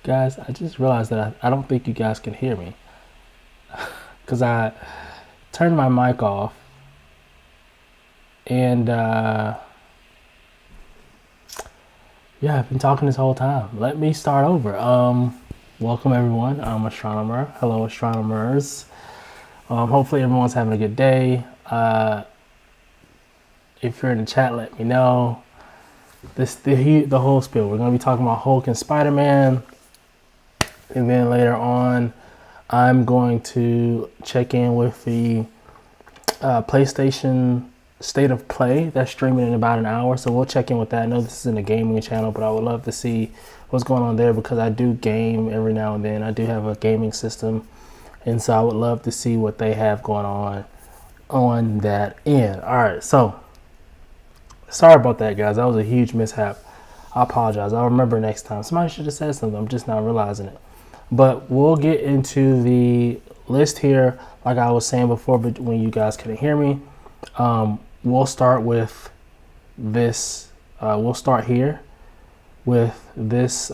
Guys, I just realized that I don't think you guys can hear me because I turned my mic off and yeah, I've been talking this whole time. Let me start over. Welcome everyone. I'm Astroknomer. Hello, astronomers. Hopefully everyone's having a good day. If you're in the chat, let me know. The whole spiel. We're gonna be talking about Hulk and Spider-Man, and then later on, I'm going to check in with the PlayStation State of Play that's streaming in about an hour. So we'll check in with that. I know this isn't a gaming channel, but I would love to see what's going on there because I do game every now and then. I do have a gaming system, and so I would love to see what they have going on that end. All right, so sorry about that, guys. That was a huge mishap. I apologize. I'll remember next time. Somebody should have said something. I'm just not realizing it. But we'll get into the list here. Like I was saying before, but when you guys couldn't hear me, we'll start with this. We'll start here with this.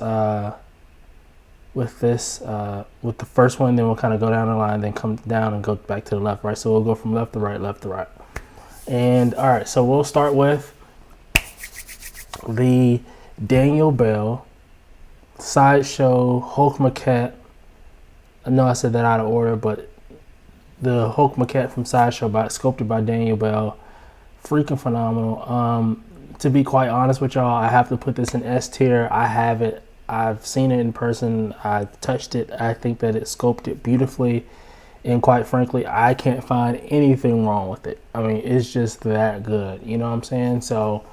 With the first one, then we'll kind of go down the line, then come down and go back to the left, right? So we'll go from left to right, left to right. And all right, so we'll start with the Daniel Bell Sideshow Hulk Maquette. I know I said that out of order, but the Hulk Maquette from Sideshow, sculpted by Daniel Bell, freaking phenomenal. To be quite honest with y'all, I have to put this in S tier. I have it. I've seen it in person. I've touched it. I think that it's sculpted beautifully, and quite frankly, I can't find anything wrong with it. I mean, it's just that good. You know what I'm saying? So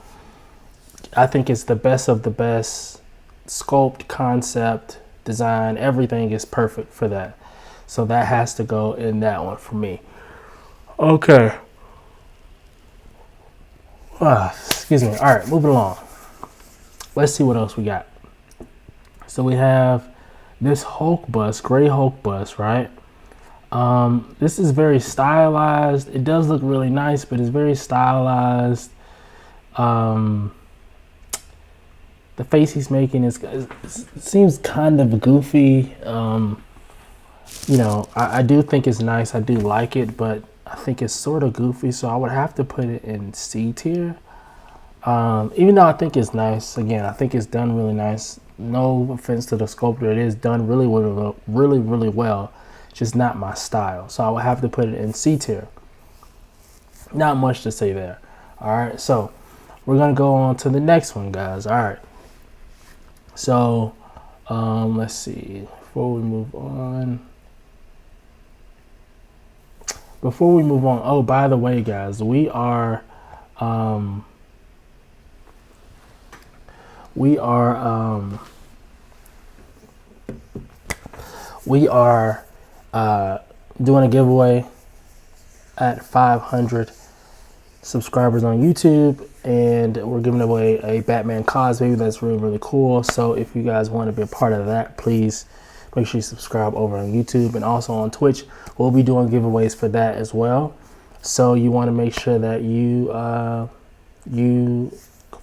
I think it's the best of the best. Sculpt, concept, design, everything is perfect for that. So that has to go in that one for me. Okay. Excuse me. All right, moving along. Let's see what else we got. So we have this Hulk bust, gray Hulk bust, right? This is very stylized. It does look really nice, but it's very stylized. The face he's making seems kind of goofy. You know, I do think it's nice. I do like it, but I think it's sort of goofy. So I would have to put it in C tier. Even though I think it's nice. Again, I think it's done really nice. No offense to the sculptor, it is done really well. Just not my style. So I would have to put it in C tier. Not much to say there. All right, so we're gonna go on to the next one, guys. All right. So, let's see. Before we move on. Oh, by the way, guys, we are doing a giveaway at 500 subscribers on YouTube, and we're giving away a Batman cosplay that's really cool. So if you guys want to be a part of that, please make sure you subscribe over on YouTube and also on Twitch. We'll be doing giveaways for that as well. So you want to make sure that you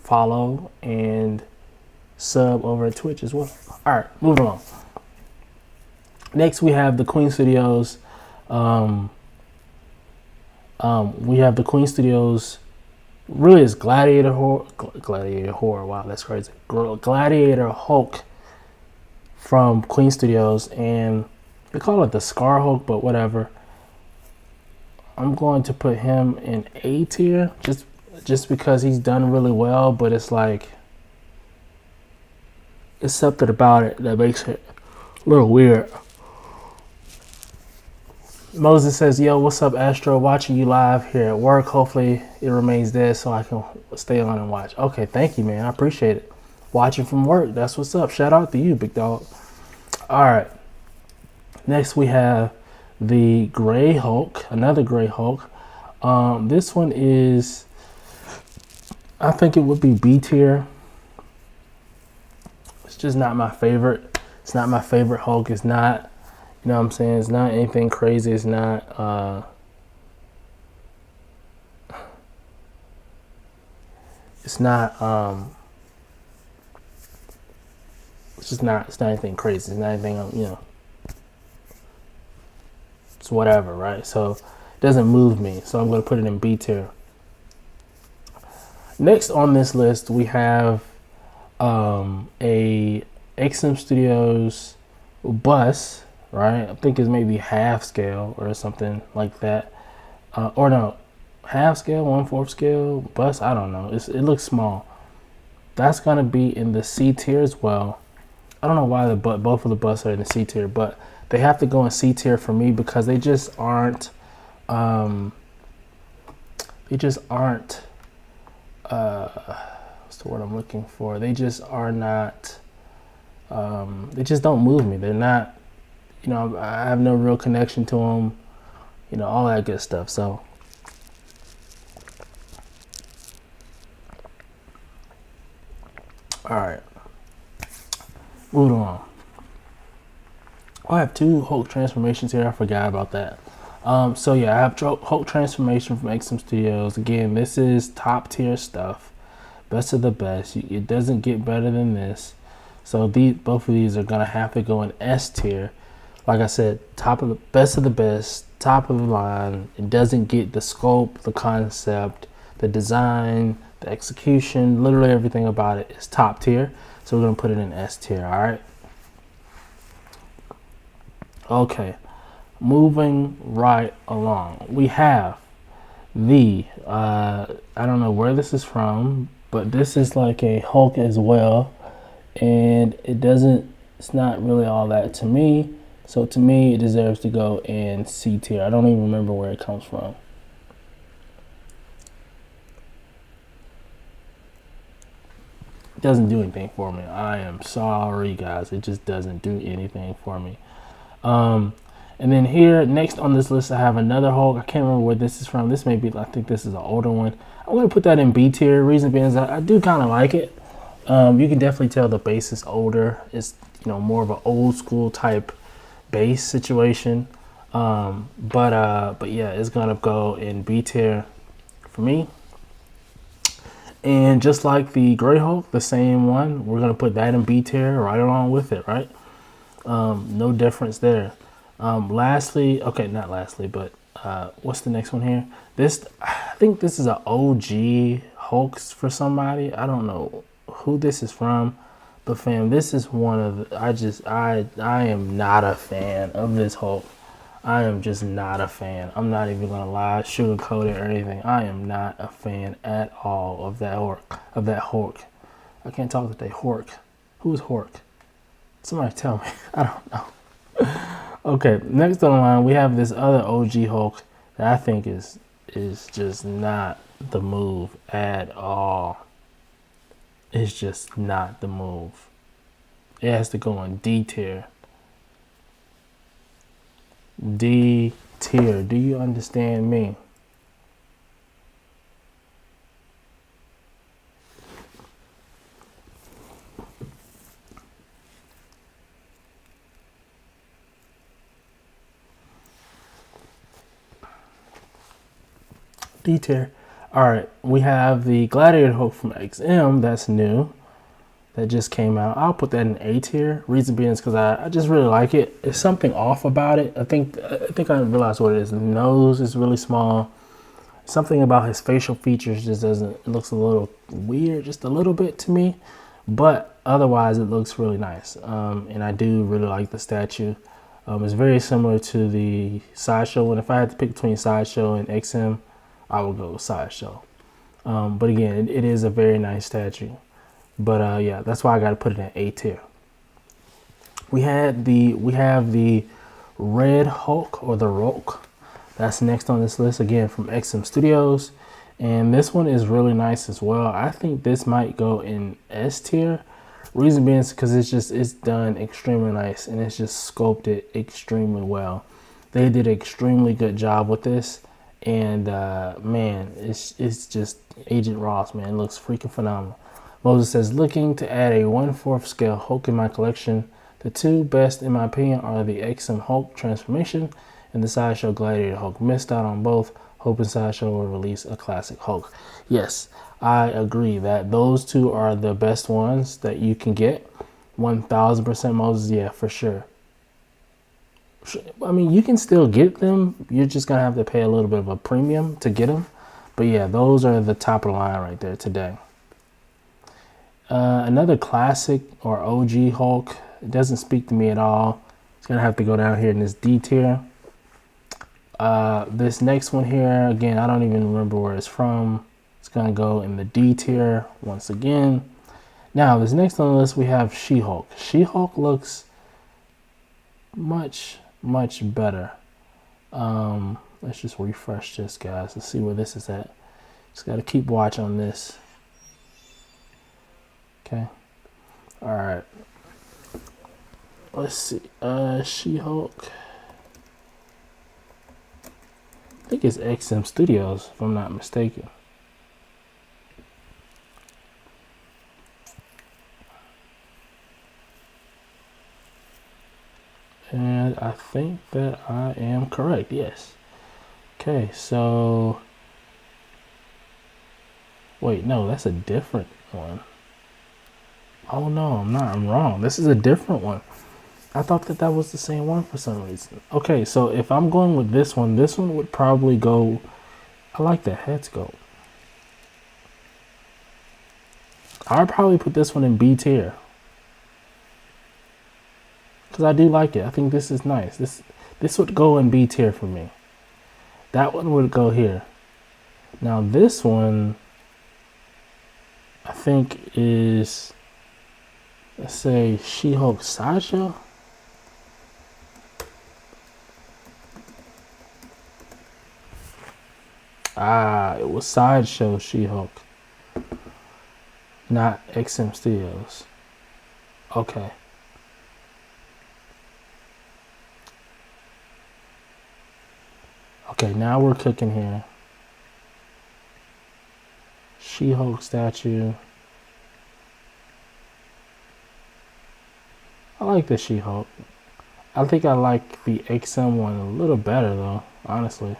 follow and sub over at Twitch as well. All right, moving on. Next, we have the Queen Studios. We have the Queen Studios. Really, is Gladiator Horror. Wow, that's crazy. Gladiator Hulk from Queen Studios, and they call it the Scar Hulk, but whatever. I'm going to put him in A tier, just because he's done really well, but it's like it's something about it that makes it a little weird. Moses says, yo, what's up, Astro? Watching you live here at work. Hopefully it remains there so I can stay on and watch. Okay, thank you, man. I appreciate it. Watching from work. That's what's up. Shout out to you, big dog. All right. Next, we have the Gray Hulk. Another Gray Hulk. This one is, I think it would be B tier. It's just not my favorite. It's not my favorite Hulk. It's not, you know what I'm saying? It's not anything crazy. It's not, It's just not. It's not anything crazy. It's not anything. It's whatever, right? So it doesn't move me. So I'm going to put it in B tier. Next on this list, we have a XM Studios bus, right? I think it's maybe half scale or something like that. Or no, half scale, 1/4 scale bus. I don't know. It looks small. That's gonna be in the C tier as well. I don't know why both of the buses are in the C tier, but they have to go in C tier for me because they just aren't. They just aren't. What's the word I'm looking for? They just are not. They just don't move me. They're not. I have no real connection to them. All that good stuff. So. All right. Moving on. I have 2 Hulk transformations here. I forgot about that. So yeah, I have Hulk transformation from XM Studios. Again, this is top tier stuff, best of the best. It doesn't get better than this. So both of these are gonna have to go in S tier. Like I said, best of the best, top of the line. It doesn't get the scope, the concept, the design, the execution. Literally everything about it is top tier. So we're gonna put it in S tier. All right. Okay. Moving right along, we have the I don't know where this is from, but this is like a Hulk as well, and it's not really all that to me. So to me, it deserves to go in C tier. I don't even remember where it comes from. It doesn't do anything for me. I am sorry, guys. It just doesn't do anything for me. And then here, next on this list, I have another Hulk. I can't remember where this is from. This may be, I think this is an older one. I'm going to put that in B tier. Reason being is I do kind of like it. You can definitely tell the base is older. It's, more of an old school type base situation. But yeah, it's going to go in B tier for me. And just like the Gray Hulk, the same one, we're going to put that in B tier right along with it, right? No difference there. Lastly, okay, not lastly, but what's the next one here? I think this is an OG Hulks for somebody. I don't know who this is from, but fam, this is one of the, I am not a fan of this Hulk. I am just not a fan. I'm not even gonna lie, sugarcoat it or anything. I am not a fan at all of that Hulk. I can't talk today. Hulk. Who's Hulk? Somebody tell me. I don't know. Okay, next on the line, we have this other OG Hulk that I think is just not the move at all. It's just not the move. It has to go in D tier. D tier. Do you understand me? D tier. All right, we have the Gladiator Hulk from XM. That's new. That just came out. I'll put that in A tier. Reason being is because I just really like it. There's something off about it. I think I realized what it is. The nose is really small. Something about his facial features just doesn't. It looks a little weird, just a little bit to me. But otherwise, it looks really nice. And I do really like the statue. It's very similar to the Sideshow. And if I had to pick between Sideshow and XM, I would go with Sideshow. But again, it is a very nice statue. But yeah, that's why I got to put it in A tier. We have the Red Hulk or the Rolk. That's next on this list, again from XM Studios, and this one is really nice as well. I think this might go in S tier. Reason being is because it's done extremely nice and it's just sculpted extremely well. They did an extremely good job with this, and man, it's just Agent Ross, man, it looks freaking phenomenal. Moses says, looking to add a 1/4 scale Hulk in my collection. The two best, in my opinion, are the XM Hulk transformation and the Sideshow Gladiator Hulk. Missed out on both. Hoping Sideshow will release a classic Hulk. Yes, I agree that those two are the best ones that you can get. 1000% Moses, yeah, for sure. I mean, you can still get them. You're just gonna have to pay a little bit of a premium to get them. But yeah, those are the top of the line right there today. Another classic or OG Hulk. It doesn't speak to me at all. It's gonna have to go down here in this D tier. This next one here, again, I don't even remember where it's from. It's gonna go in the D tier once again. Now, this next on the list, we have She-Hulk. She-Hulk looks much better. Let's just refresh this, guys. Let's see where this is at. Just got to keep watch on this. Okay. All right. Let's see. She-Hulk. I think it's XM Studios, if I'm not mistaken. And I think that I am correct, yes. Okay, so... Wait, no, that's a different one. Oh no, I'm not, I'm wrong. This is a different one. I thought that that was the same one for some reason. Okay, so if I'm going with this one would probably go... I like the head sculpt. I would probably put this one in B tier. Because I do like it. I think this is nice. This would go in B tier for me. That one would go here. Now this one, I think is, let's say, She-Hulk Sideshow. Ah, it was Sideshow She-Hulk, not XM Studios. Okay. Okay, now we're cooking here. She-Hulk statue. I like the She-Hulk. I think I like the XM one a little better though, honestly.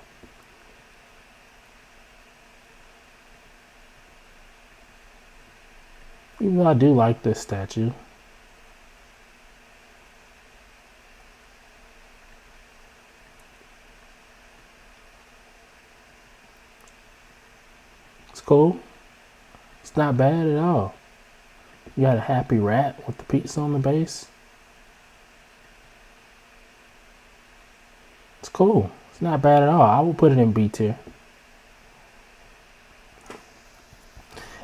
Even though I do like this statue. It's cool. It's not bad at all. You got a happy rat with the pizza on the base. It's cool. It's not bad at all. I will put it in B tier.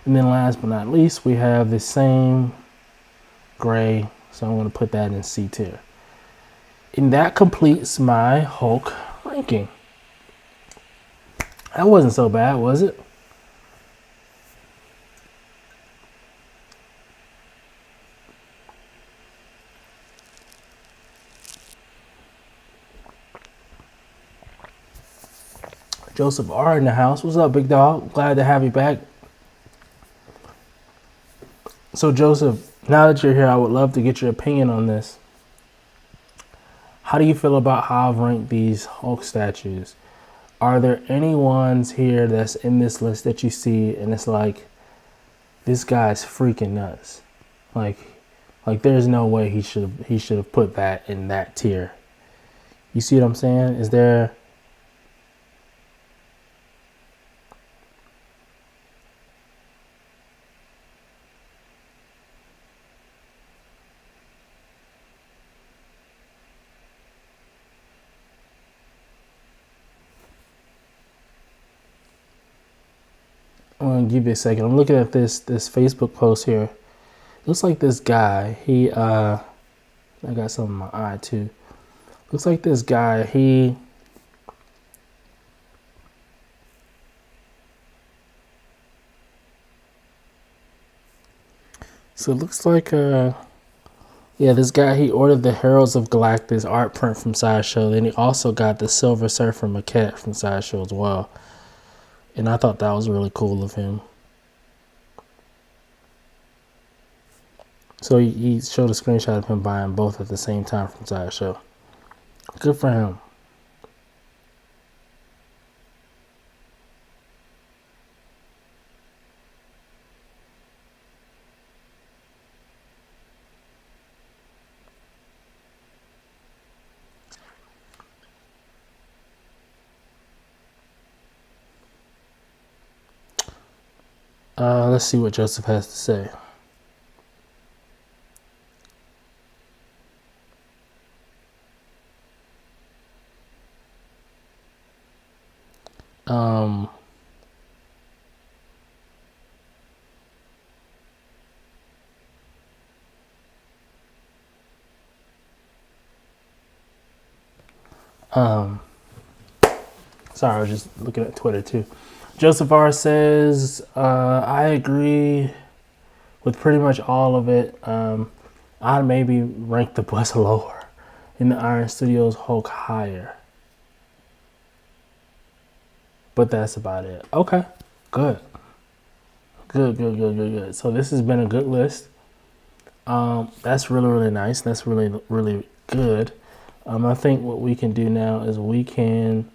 And then last but not least, we have the same gray. So I'm going to put that in C tier. And that completes my Hulk ranking. That wasn't so bad, was it? Joseph R in the house. What's up, big dog? Glad to have you back. So Joseph, now that you're here, I would love to get your opinion on this. How do you feel about how I've ranked these Hulk statues? Are there any ones here that's in this list that you see and it's like, this guy's freaking nuts? Like there's no way he should have put that in that tier. You see what I'm saying? Is there... I'm gonna give you a second. I'm looking at this Facebook post here. Looks like this guy, he I got something in my eye too. Looks like this guy, so it looks like yeah, this guy, he ordered the Heralds of Galactus art print from Sideshow. Then he also got the Silver Surfer Maquette from Sideshow as well. And I thought that was really cool of him. So he showed a screenshot of him buying both at the same time from Sideshow. Good for him. Let's see what Joseph has to say. Sorry, I was just looking at Twitter too. Joseph R says, I agree with pretty much all of it. I'd maybe rank the bus lower and the Iron Studios Hulk higher. But that's about it. Okay, good. Good. So this has been a good list. That's really nice. That's really good. I think what we can do now is we can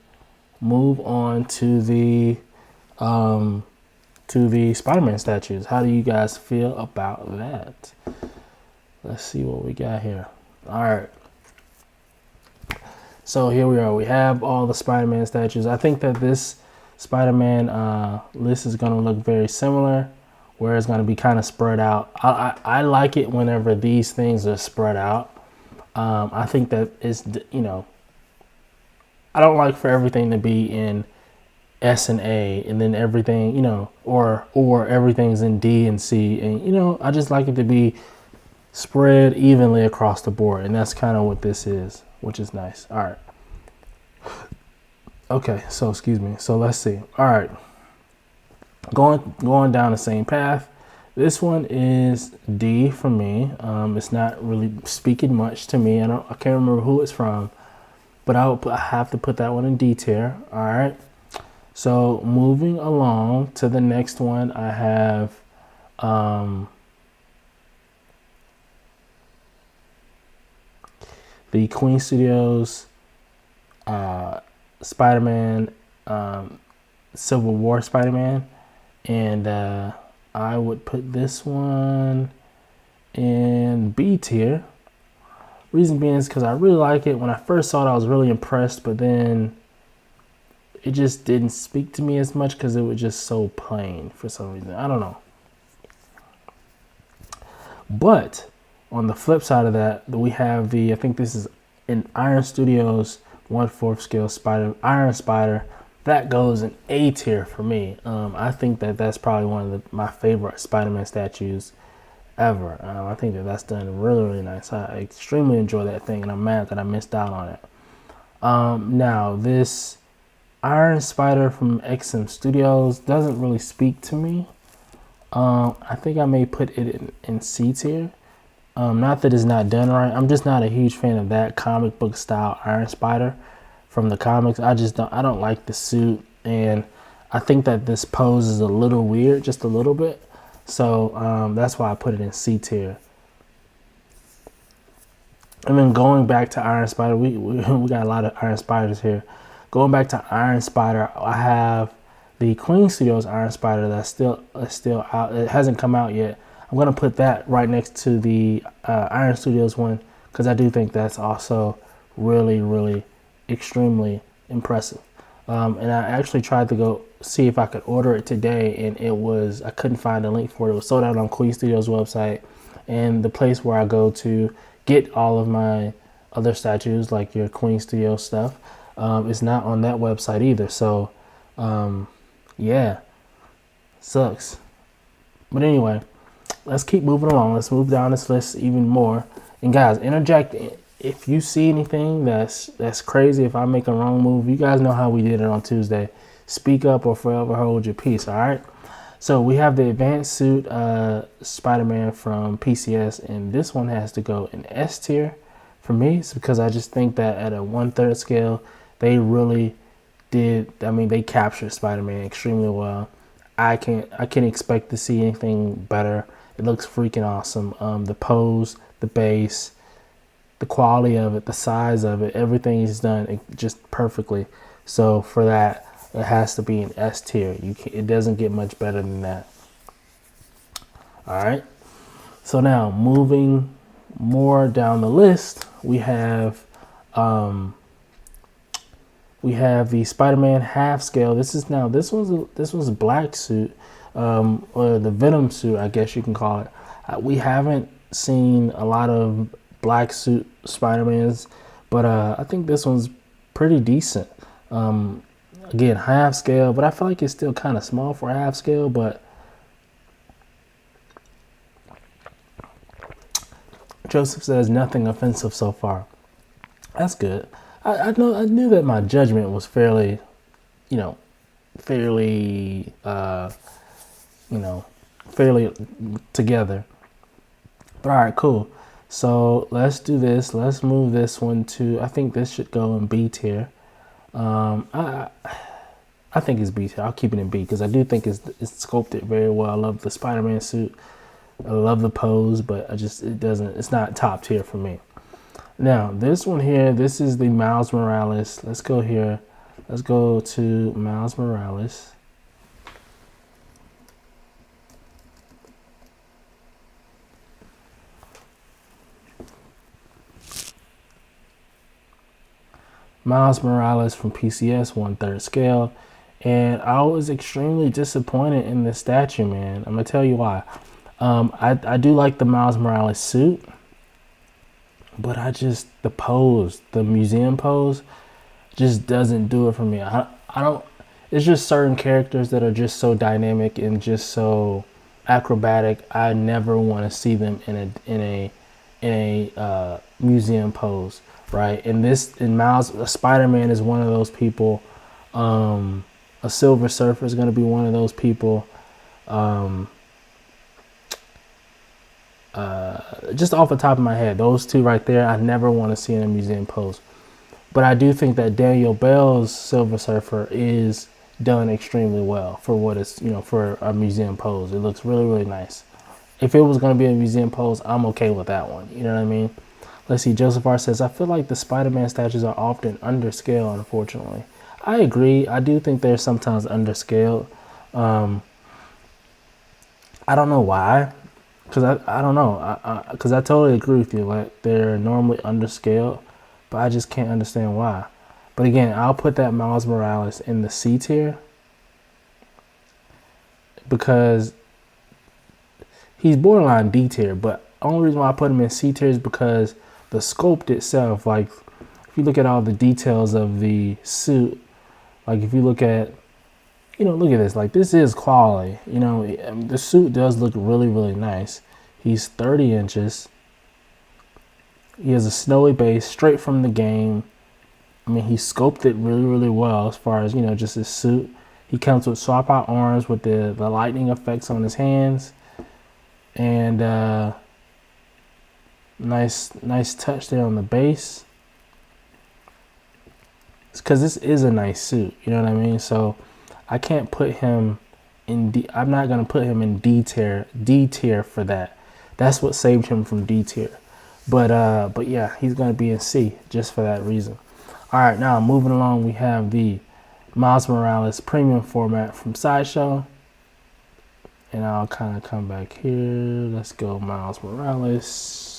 move on to the Spider-Man statues. How do you guys feel about that? Let's see what we got here. All right. So here we are. We have all the Spider-Man statues. I think that this Spider-Man list is going to look very similar, where it's going to be kind of spread out. I like it whenever these things are spread out. I think that is, you know, I don't like for everything to be in S and A and then everything, you know, or everything's in D and C, and you know, I just like it to be spread evenly across the board, and that's kind of what this is, which is nice. All right. Okay, so excuse me. So let's see. All right. Going down the same path. This one is D for me. It's not really speaking much to me. I can't remember who it's from, but I have to put that one in D tier. All right. So moving along to the next one, I have the Queen Studios Spider-Man, Civil War Spider-Man, and I would put this one in B tier. Reason being is because I really like it. When I first saw it, I was really impressed, but then it just didn't speak to me as much because it was just so plain for some reason. I don't know. But on the flip side of that, we have I think this is an Iron Studios 1/4 scale Iron Spider. That goes in A tier for me. I think that that's probably one of my favorite Spider-Man statues ever. I think that that's done really nice. I extremely enjoy that thing, and I'm mad that I missed out on it. Now, this Iron Spider from XM Studios doesn't really speak to me. I think I may put it in C tier. Not that it's not done right. I'm just not a huge fan of that comic book style Iron Spider from the comics. I don't like the suit, and I think that this pose is a little weird, just a little bit. So that's why I put it in C tier. And then going back to Iron Spider, we got a lot of Iron Spiders here. Going back to Iron Spider, I have the Queen Studios Iron Spider that's still out. It hasn't come out yet. I'm gonna put that right next to the Iron Studios one because I do think that's also really extremely impressive. And I actually tried to go see if I could order it today, and I couldn't find a link for it. It was sold out on Queen Studios website, and the place where I go to get all of my other statues, like your Queen Studio stuff, is not on that website either. So yeah, sucks. But anyway, let's keep moving along. Let's move down this list even more. And guys, interject if you see anything that's crazy. If I make a wrong move, you guys know how we did it on Tuesday. Speak up or forever hold your peace. All right. So we have the advanced suit Spider-Man from PCS, and this one has to go in S tier for me. It's because I just think that at a 1/3 scale, they really did. I mean, they captured Spider-Man extremely well. I can't expect to see anything better. It looks freaking awesome. The pose, the base, the quality of it, the size of it, everything is done just perfectly. So for that, it has to be an S tier. It doesn't get much better than that. All right. So now moving more down the list, we have the Spider-Man half scale. This one's a black suit. or the Venom suit, I guess you can call it. We haven't seen a lot of black suit Spider-Mans, but I think this one's pretty decent. Again, half scale, but I feel like it's still kind of small for half scale, but Joseph says nothing offensive so far. That's good. I knew that my judgment was fairly, fairly together. But all right, cool. So let's do this. Let's move this one to. I think this should go in B tier. I think it's B tier. I'll keep it in B because I do think it's sculpted very well. I love the Spider-Man suit. I love the pose, but it's not top tier for me. Now, this one here, this is the Miles Morales. Let's go here. Let's go to Miles Morales. Miles Morales from PCS, 1/3 scale. And I was extremely disappointed in this statue, man. I'm going to tell you why. I do like the Miles Morales suit, but the pose, the museum pose, just doesn't do it for me. I don't, it's just certain characters that are just so dynamic and just so acrobatic. I never want to see them in a museum pose, right? And Miles, Spider-Man is one of those people. A Silver Surfer is going to be one of those people. Just off the top of my head, those two right there, I never want to see in a museum pose. But I do think that Daniel Bell's Silver Surfer is done extremely well for what it's, for a museum pose. It looks really, really nice. If it was going to be a museum pose, I'm okay with that one. You know what I mean? Let's see. Joseph R says, I feel like the Spider-Man statues are often underscaled, unfortunately. I agree. I do think they're sometimes underscaled. I don't know why. Because I don't know. Because I totally agree with you. Like, they're normally underscaled. But I just can't understand why. But again, I'll put that Miles Morales in the C tier. Because he's borderline D tier. But the only reason why I put him in C tier is because the sculpt itself, like, if you look at all the details of the suit, like if you look at, look at this, like this is quality, the suit does look really, really nice. He's 30 inches. He has a snowy base straight from the game. I mean, he sculpted really, really well as far as, just his suit. He comes with swap out arms with the lightning effects on his hands. And nice touch there on the base. It's because this is a nice suit, you know what I mean? So I can't put him in D. I'm not gonna put him in D tier for that. That's what saved him from D tier. But yeah, he's gonna be in C just for that reason. All right, now moving along, we have the Miles Morales premium format from Sideshow, and I'll kind of come back here. Let's go Miles Morales.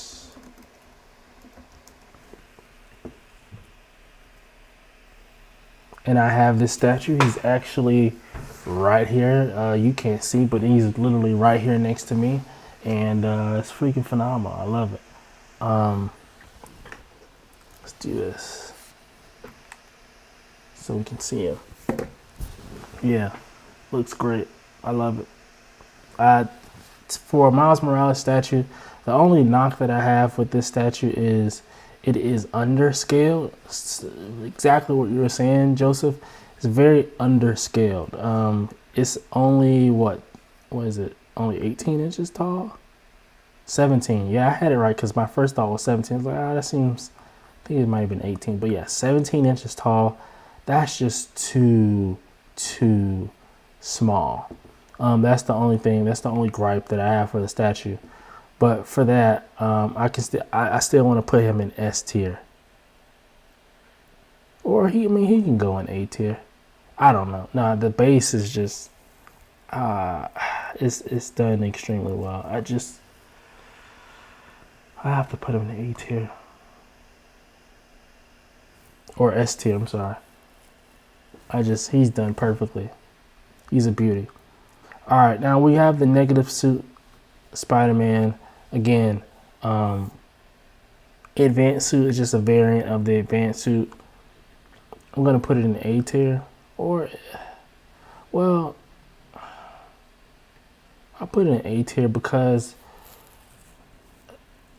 And I have this statue. He's actually right here. You can't see, but he's literally right here next to me. And it's freaking phenomenal. I love it. Let's do this so we can see him. Yeah, looks great. I love it. For a Miles Morales statue, the only knock that I have with this statue is it is underscaled. Exactly what you were saying, Joseph. It's very underscaled. It's only what is it? Only 18 inches tall? 17. Yeah, I had it right because my first thought was 17. I was like, that seems, I think it might have been 18. But yeah, 17 inches tall. That's just too small. That's the only thing. That's the only gripe that I have for the statue. But for that, I still want to put him in S tier. Or he can go in A tier. I don't know. No, the base is just it's done extremely well. I have to put him in A tier. Or S tier, I'm sorry. He's done perfectly. He's a beauty. All right, now we have the negative suit Spider-Man. Again, advanced suit is just a variant of the advanced suit. I'm gonna put it in A tier, or, well, I'll put it in A tier because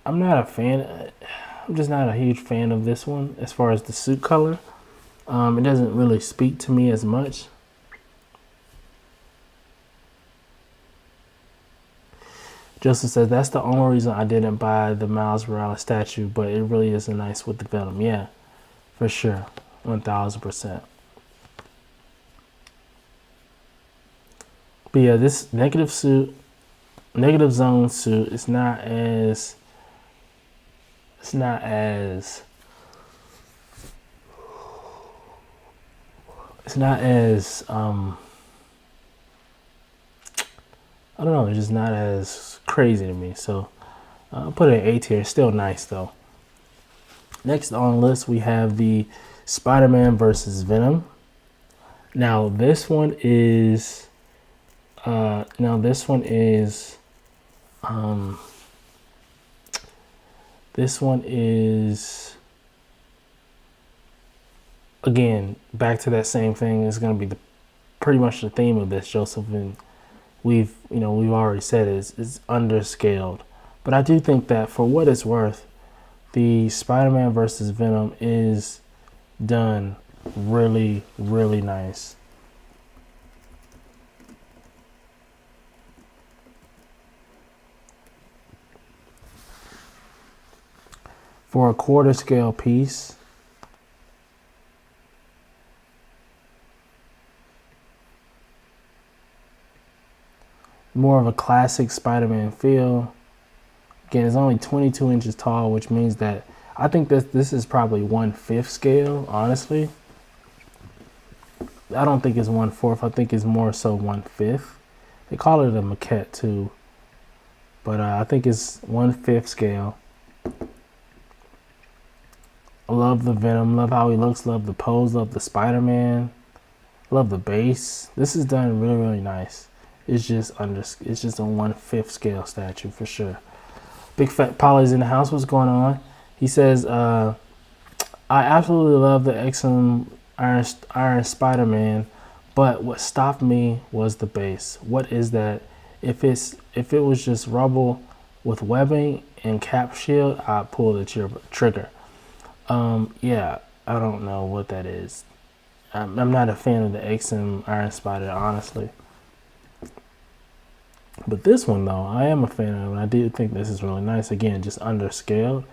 I'm not a fan. I'm just not a huge fan of this one as far as the suit color. It doesn't really speak to me as much. Joseph says that's the only reason I didn't buy the Miles Morales statue, but it really is nice with the Venom. Yeah, for sure, 1000%. But yeah, this negative zone suit is not as I don't know, it's just not as crazy to me. So I'll put it in A tier. It's still nice though. Next on the list we have the Spider-Man versus Venom. Now this one is again back to that same thing. It's going to be pretty much the theme of this, Joseph, and we've already said it's underscaled. But I do think that for what it's worth, the Spider-Man versus Venom is done really, really nice. For a quarter scale piece, more of a classic Spider-Man feel. Again, it's only 22 inches tall, which means that I think this is probably 1/5 scale, honestly. I don't think it's 1/4. I think it's more so 1/5. They call it a maquette too, but I think it's 1/5 scale. I love the Venom, love how he looks, love the pose, love the Spider-Man, love the base. This is done really, really nice. It's just a 1/5 scale statue for sure. Big Fat Polly's in the house. What's going on? He says, I absolutely love the XM Iron Spider-Man, but what stopped me was the base. What is that? If it was just rubble with webbing and cap shield, I'd pull the trigger. Yeah, I don't know what that is. I'm not a fan of the XM Iron Spider, honestly. But this one, though, I am a fan of, and I do think this is really nice. Again, just underscaled.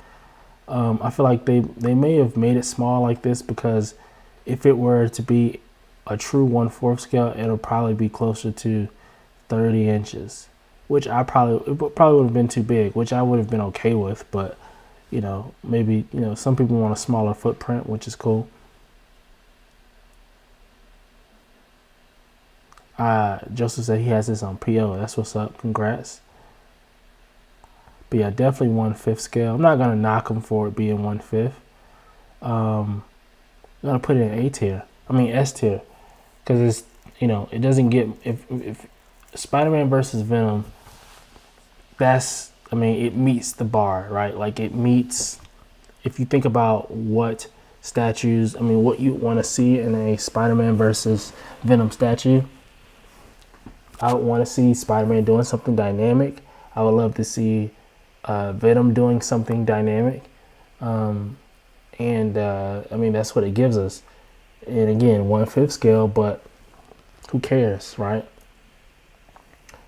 I feel like they may have made it small like this because if it were to be a true 1/4 scale, it'll probably be closer to 30 inches, which it probably would have been too big, which I would have been okay with. But maybe some people want a smaller footprint, which is cool. Joseph said he has this on PO. That's what's up. Congrats. But yeah, definitely 1/5 scale. I'm not gonna knock him for it being 1/5. I'm gonna put it in A tier. I mean S tier, because it's it doesn't get if Spider-Man versus Venom. It meets the bar, right? Like it meets. If you think about what statues, what you want to see in a Spider-Man versus Venom statue. I would want to see Spider-Man doing something dynamic. I would love to see Venom doing something dynamic. That's what it gives us. And again, 1/5 scale, but who cares, right?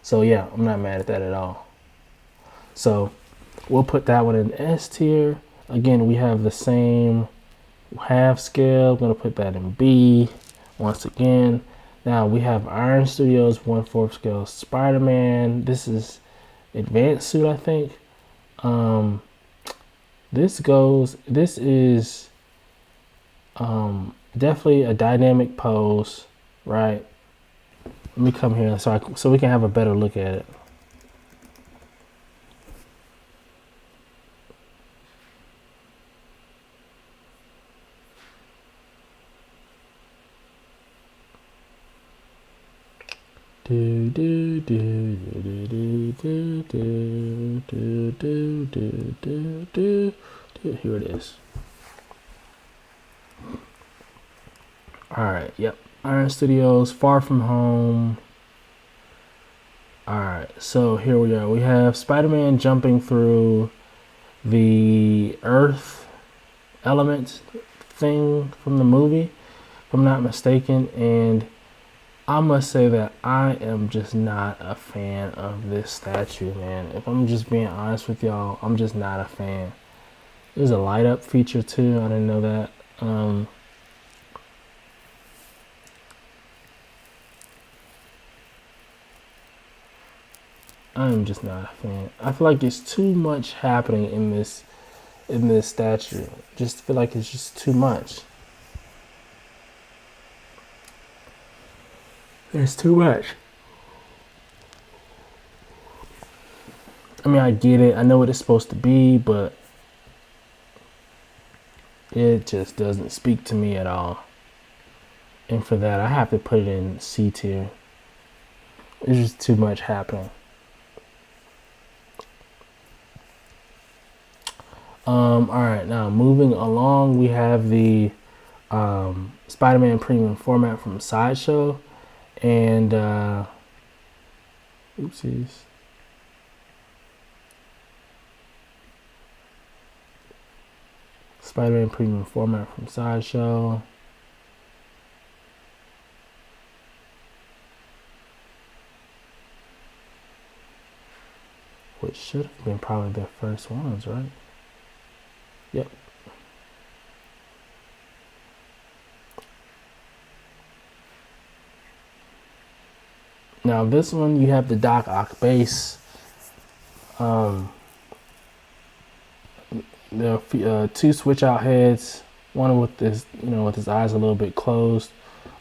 So yeah, I'm not mad at that at all. So we'll put that one in S tier. Again, we have the same half scale. I'm going to put that in B once again. Now we have Iron Studios 1/4 scale Spider-Man. This is advanced suit, I think. This is definitely a dynamic pose, right? Let me come here so we can have a better look at it. Here it is. Alright, yep. Iron Studios, Far From Home. Alright, so here we are. We have Spider-Man jumping through the Earth element thing from the movie, if I'm not mistaken, and I must say that I am just not a fan of this statue, man. If I'm just being honest with y'all, I'm just not a fan. There's a light up feature too. I didn't know that. I'm just not a fan. I feel like it's too much happening in this statue. Just feel like it's just too much. There's too much. I mean, I get it. I know what it's supposed to be, but it just doesn't speak to me at all. And for that, I have to put it in C tier. There's just too much happening. Alright, now moving along, we have the Spider-Man premium format from Sideshow. And, oopsies. Spider-Man premium format from Sideshow. Which should have been probably their first ones, right? Yep. Now this one, you have the Doc Ock base. There are two switch out heads. One with this, with his eyes a little bit closed.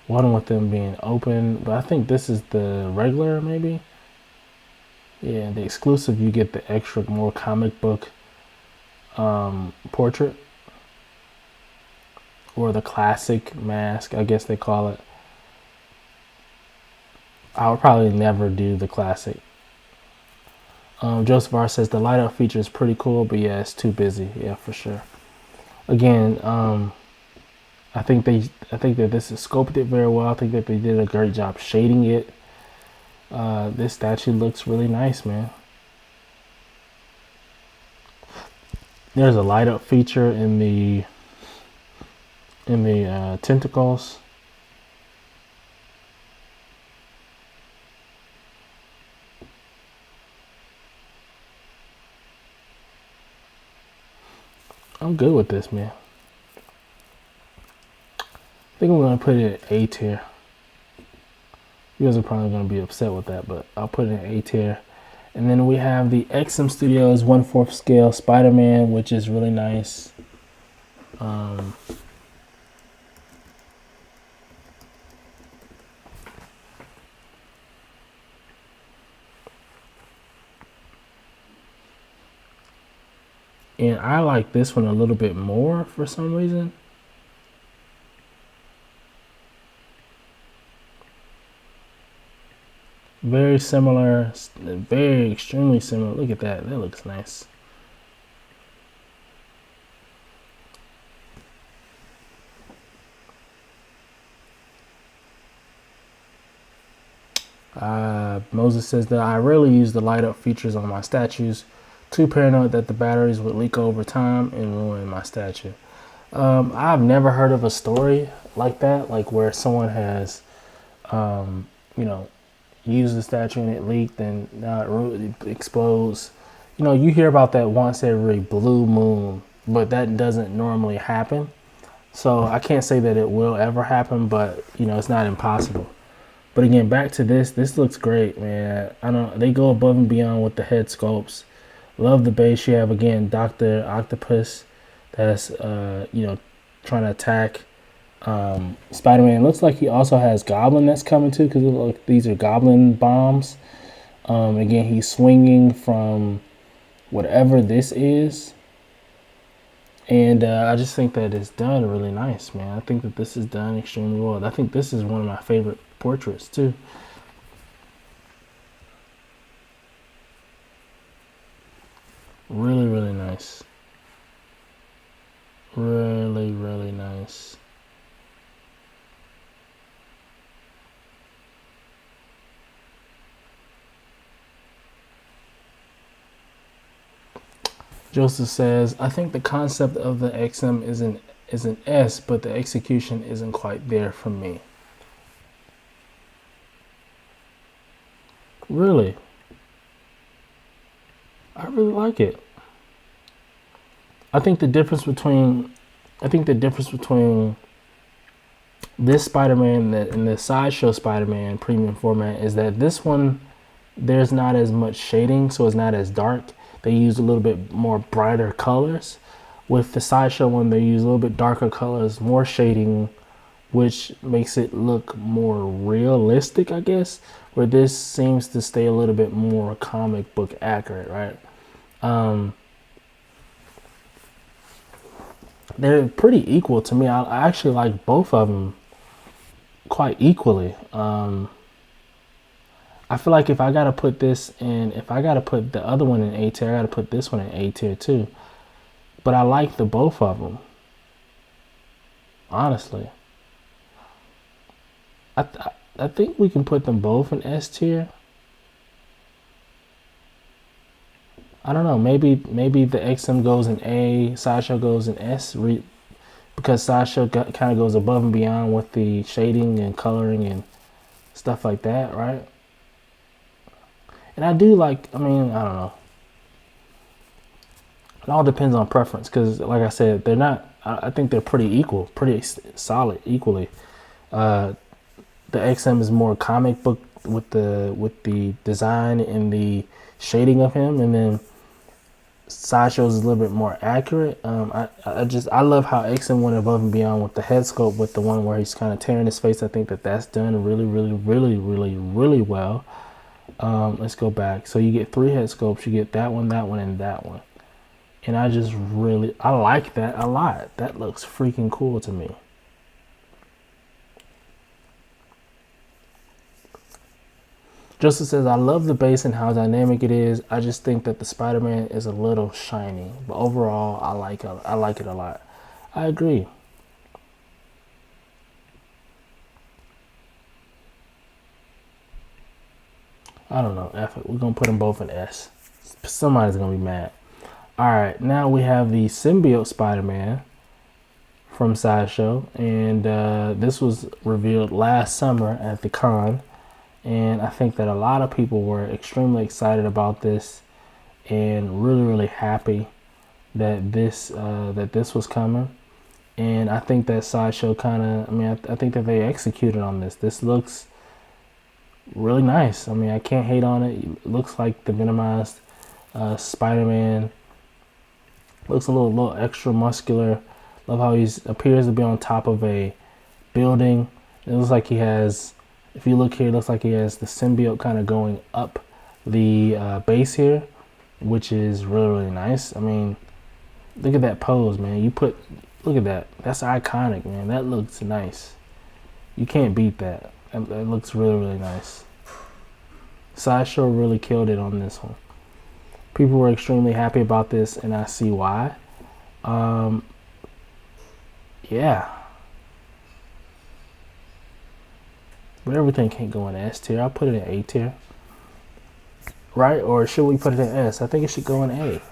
One with them being open. But I think this is the regular, maybe. Yeah, the exclusive, you get the extra, more comic book portrait. Or the classic mask, I guess they call it. I would probably never do the classic. Joseph R says the light up feature is pretty cool, but yeah, it's too busy. Yeah, for sure. Again, I think that this is scoped it very well. I think that they did a great job shading it. This statue looks really nice, man. There's a light up feature in the tentacles. I'm good with this, man. I think I'm going to put it in A tier. You guys are probably going to be upset with that, but I'll put it in A tier. And then we have the XM Studios 1/4 scale Spider-Man, which is really nice. And I like this one a little bit more for some reason. Very similar, very extremely similar. Look at that. That looks nice. Moses says that I rarely use the light up features on my statues. Too paranoid that the batteries would leak over time and ruin my statue. I've never heard of a story like that, like where someone has, used the statue and it leaked and now it explodes. You hear about that once every blue moon, but that doesn't normally happen. So I can't say that it will ever happen, but it's not impossible. But again, back to this. This looks great, man. They go above and beyond with the head sculpts. Love the base. You have again Dr. Octopus that's trying to attack Spider-Man. Looks like he also has Goblin that's coming too, because look, these are Goblin bombs. Again, he's swinging from whatever this is, and I just think that it's done really nice, man. I think that this is done extremely well. I think this is one of my favorite portraits too. Really, really nice. Really, really nice. Joseph says, I think the concept of the XM is an S, but the execution isn't quite there for me. Really? I really like it. I think the difference between this Spider-Man and the Sideshow Spider-Man premium format is that this one, there's not as much shading, so it's not as dark. They use a little bit more brighter colors. With the Sideshow one, they use a little bit darker colors, more shading, which makes it look more realistic, I guess. Where this seems to stay a little bit more comic book accurate, right? They're pretty equal to me. I actually like both of them quite equally. I feel like if I gotta put this in, if I gotta put the other one in A tier, I gotta put this one in A tier too. But I like the both of them, honestly. I think we can put them both in S tier. I don't know. Maybe the XM goes in A, Sideshow goes in S, because Sideshow kind of goes above and beyond with the shading and coloring and stuff like that, right? And I do like, I mean, I don't know. It all depends on preference because, like I said, they're not, I think they're pretty equal, pretty solid equally. The XM is more comic book with the design and the shading of him, and then Sideshow is a little bit more accurate. I love how XM went above and beyond with the head sculpt, with the one where he's kind of tearing his face. I think that's done really well. Let's go back. So you get 3 head sculpts. You get that one, and that one. And I like that a lot. That looks freaking cool to me. Justin says, I love the base and how dynamic it is. I just think that the Spider-Man is a little shiny. But overall, I like it a lot. I agree. I don't know. F it. We're going to put them both in S. Somebody's going to be mad. Alright, now we have the Symbiote Spider-Man from Sideshow. And this was revealed last summer at the con. And I think that a lot of people were extremely excited about this and really happy that this was coming. And I think that Sideshow I think that they executed on this. This looks really nice. I mean, I can't hate on it. It looks like the Venomized Spider-Man. Looks a little extra muscular. Love how he appears to be on top of a building. It looks like he has, if you look here, it looks like he has the symbiote kind of going up the base here, which is really nice. I mean, look at that pose, man. Look at that. That's iconic, man. That looks nice. You can't beat that. That looks really nice. Sideshow really killed it on this one. People were extremely happy about this, and I see why. Yeah. But everything can't go in S tier. I'll put it in A tier. Right? Or should we put it in S? I think it should go in A.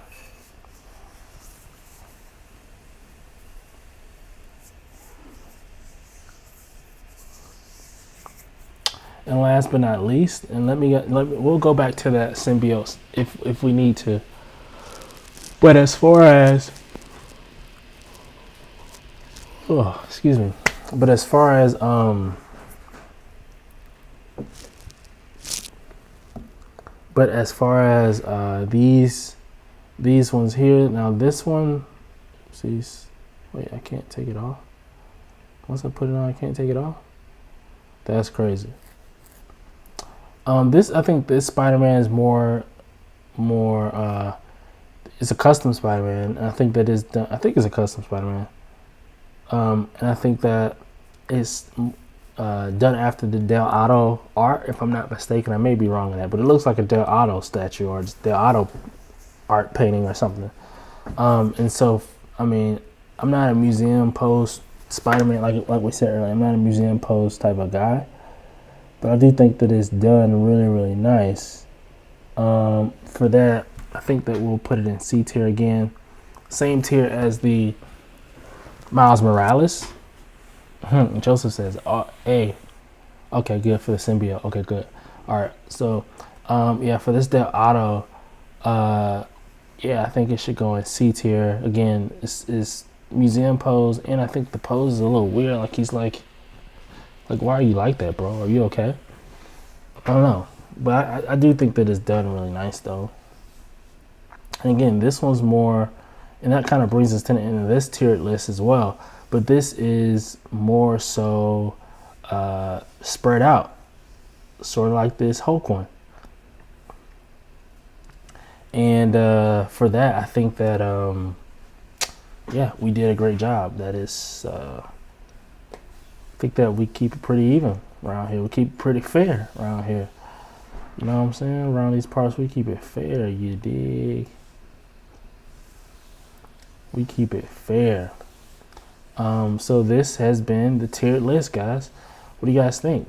And last but not least, and we'll go back to that symbiote if we need to. But as far as excuse me. But as far as these ones here, now this one, see, wait, I can't take it off. Once I put it on, I can't take it off. That's crazy. I think this Spider-Man is more. It's a custom Spider-Man. And I think that is done. I think it's a custom Spider-Man. And I think that it's done after the Del Otto art, if I'm not mistaken. I may be wrong on that, but it looks like a Del Otto statue or just Del Otto art painting or something. And so, I mean, I'm not a museum pose Spider-Man, like we said earlier. I'm not a museum pose type of guy, but I do think that it's done really, really nice. For that, I think that we'll put it in C tier again. Same tier as the Miles Morales. Joseph says, A. Okay, good for the symbiote. Okay, good. All right, so yeah, for this Del Auto, yeah, I think it should go in C tier. Again, it's museum pose, and I think the pose is a little weird. Like he's like why are you like that, bro? Are you okay? I don't know, but I do think that it's done really nice though. And again, this one's more, and that kind of brings us to the end of this tiered list as well. But this is more so spread out, sort of like this Hulk one. And for that, I think that yeah, we did a great job. That is, I think that we keep it pretty even around here. We keep it pretty fair around here. You know what I'm saying? Around these parts, we keep it fair. You dig? We keep it fair. So this has been the tiered list, guys. What do you guys think?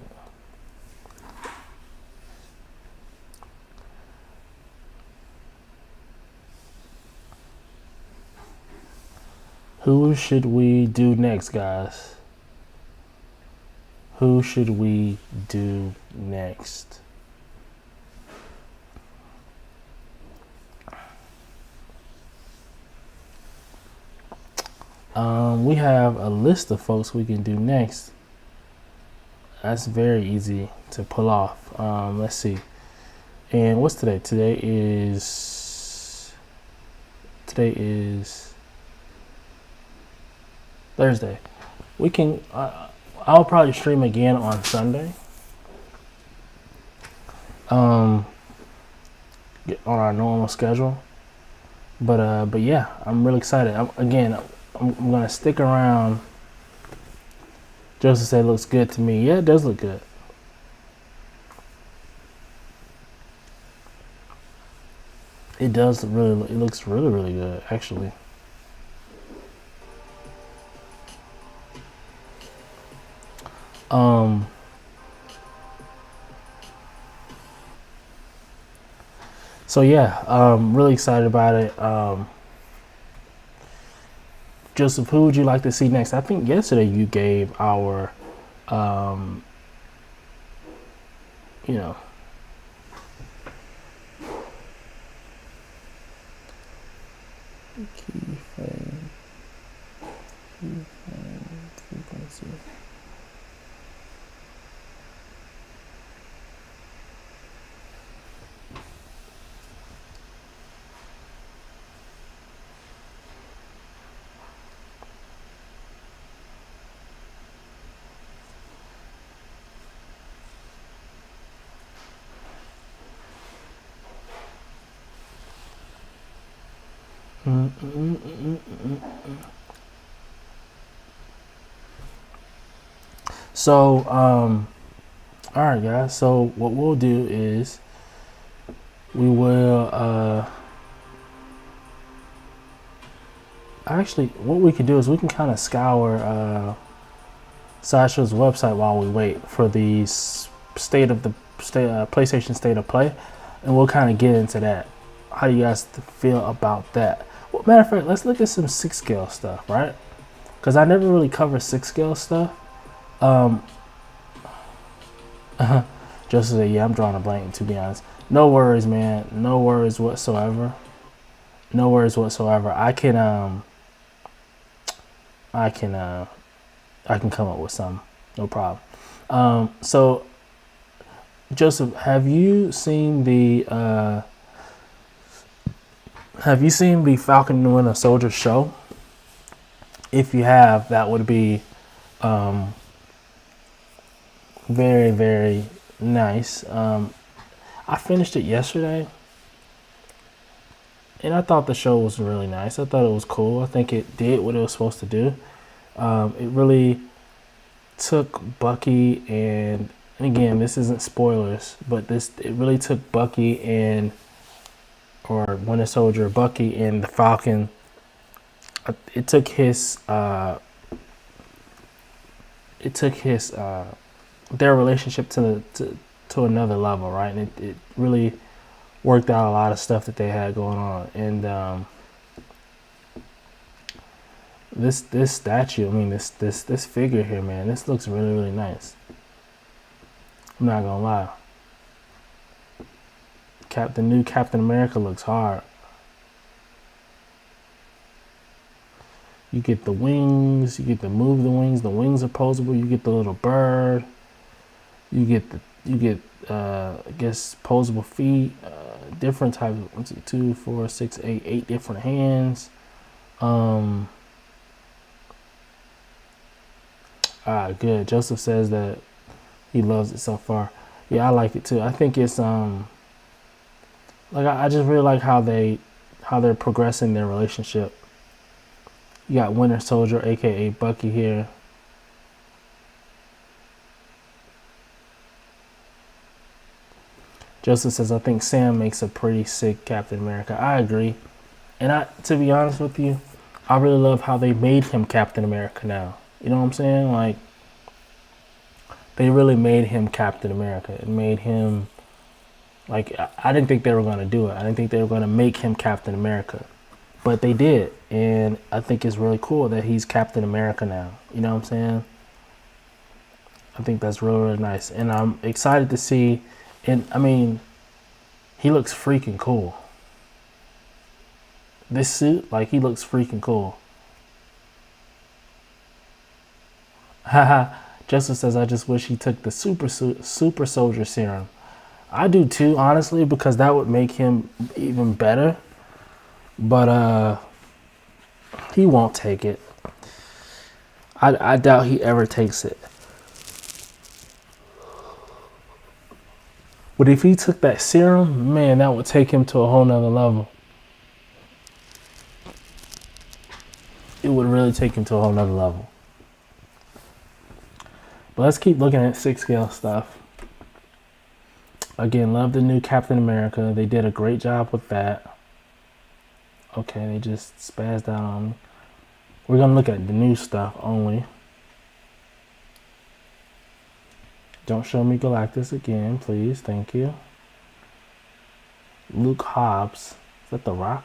Who should we do next, guys? Who should we do next? We have a list of folks we can do next. That's very easy to pull off. Let's see. And what's today? Today is Thursday. We can. I'll probably stream again on Sunday. On our normal schedule. But yeah, I'm really excited. I'm gonna stick around. Joseph said it looks good to me. Yeah, it does look good. It does really. It looks really, really good, actually. So yeah, really excited about it. Joseph, who would you like to see next? I think yesterday you gave our, you know, keyframe frequency. So, all right, guys. So what we'll do is we will actually what we can do is we can kind of scour Sideshow's website while we wait for the PlayStation State of Play, and we'll kind of get into that. How do you guys feel about that? Well, matter of fact, let's look at some 6 scale stuff, right? Because I never really cover 6 scale stuff. Just say, yeah, I'm drawing a blank, to be honest. No worries, man. No worries whatsoever. No worries whatsoever. I can come up with some. No problem. So, Joseph, have you seen the Falcon and the Winter Soldier show? If you have, that would be very, very nice. I finished it yesterday, and I thought the show was really nice. I thought it was cool. I think it did what it was supposed to do. It really took Bucky and again, this isn't spoilers, but it really took Bucky and or Winter Soldier, Bucky, and the Falcon. It took his their relationship to another level, right? And it really worked out a lot of stuff that they had going on. And this statue, I mean this figure here, man, this looks really, really nice. I'm not gonna lie. The new Captain America looks hard. You get the wings, you get to move the wings. The wings are posable. You get the little bird. You get I guess posable feet. Different types. 1, 2, 2, 4, 6, 8. 8 different hands. Good. Joseph says that he loves it so far. Yeah, I like it too. I think it's like I just really like how they're progressing their relationship. You got Winter Soldier, aka Bucky here. Joseph says, I think Sam makes a pretty sick Captain America. I agree. And to be honest with you, I really love how they made him Captain America now. You know what I'm saying? Like, they really made him Captain America. It made him, like, I didn't think they were going to do it. I didn't think they were going to make him Captain America. But they did. And I think it's really cool that he's Captain America now. You know what I'm saying? I think that's really, really nice. And I'm excited to see, and I mean, he looks freaking cool. This suit, like, he looks freaking cool. Haha. Justin says, I just wish he took the super soldier serum. I do too, honestly, because that would make him even better. But he won't take it. I doubt he ever takes it. But if he took that serum, man, that would take him to a whole nother level. It would really take him to a whole nother level. But let's keep looking at 6 scale stuff. Again, love the new Captain America. They did a great job with that. Okay, they just spazzed out on me. We're going to look at the new stuff only. Don't show me Galactus again, please. Thank you. Luke Hobbs. Is that The Rock?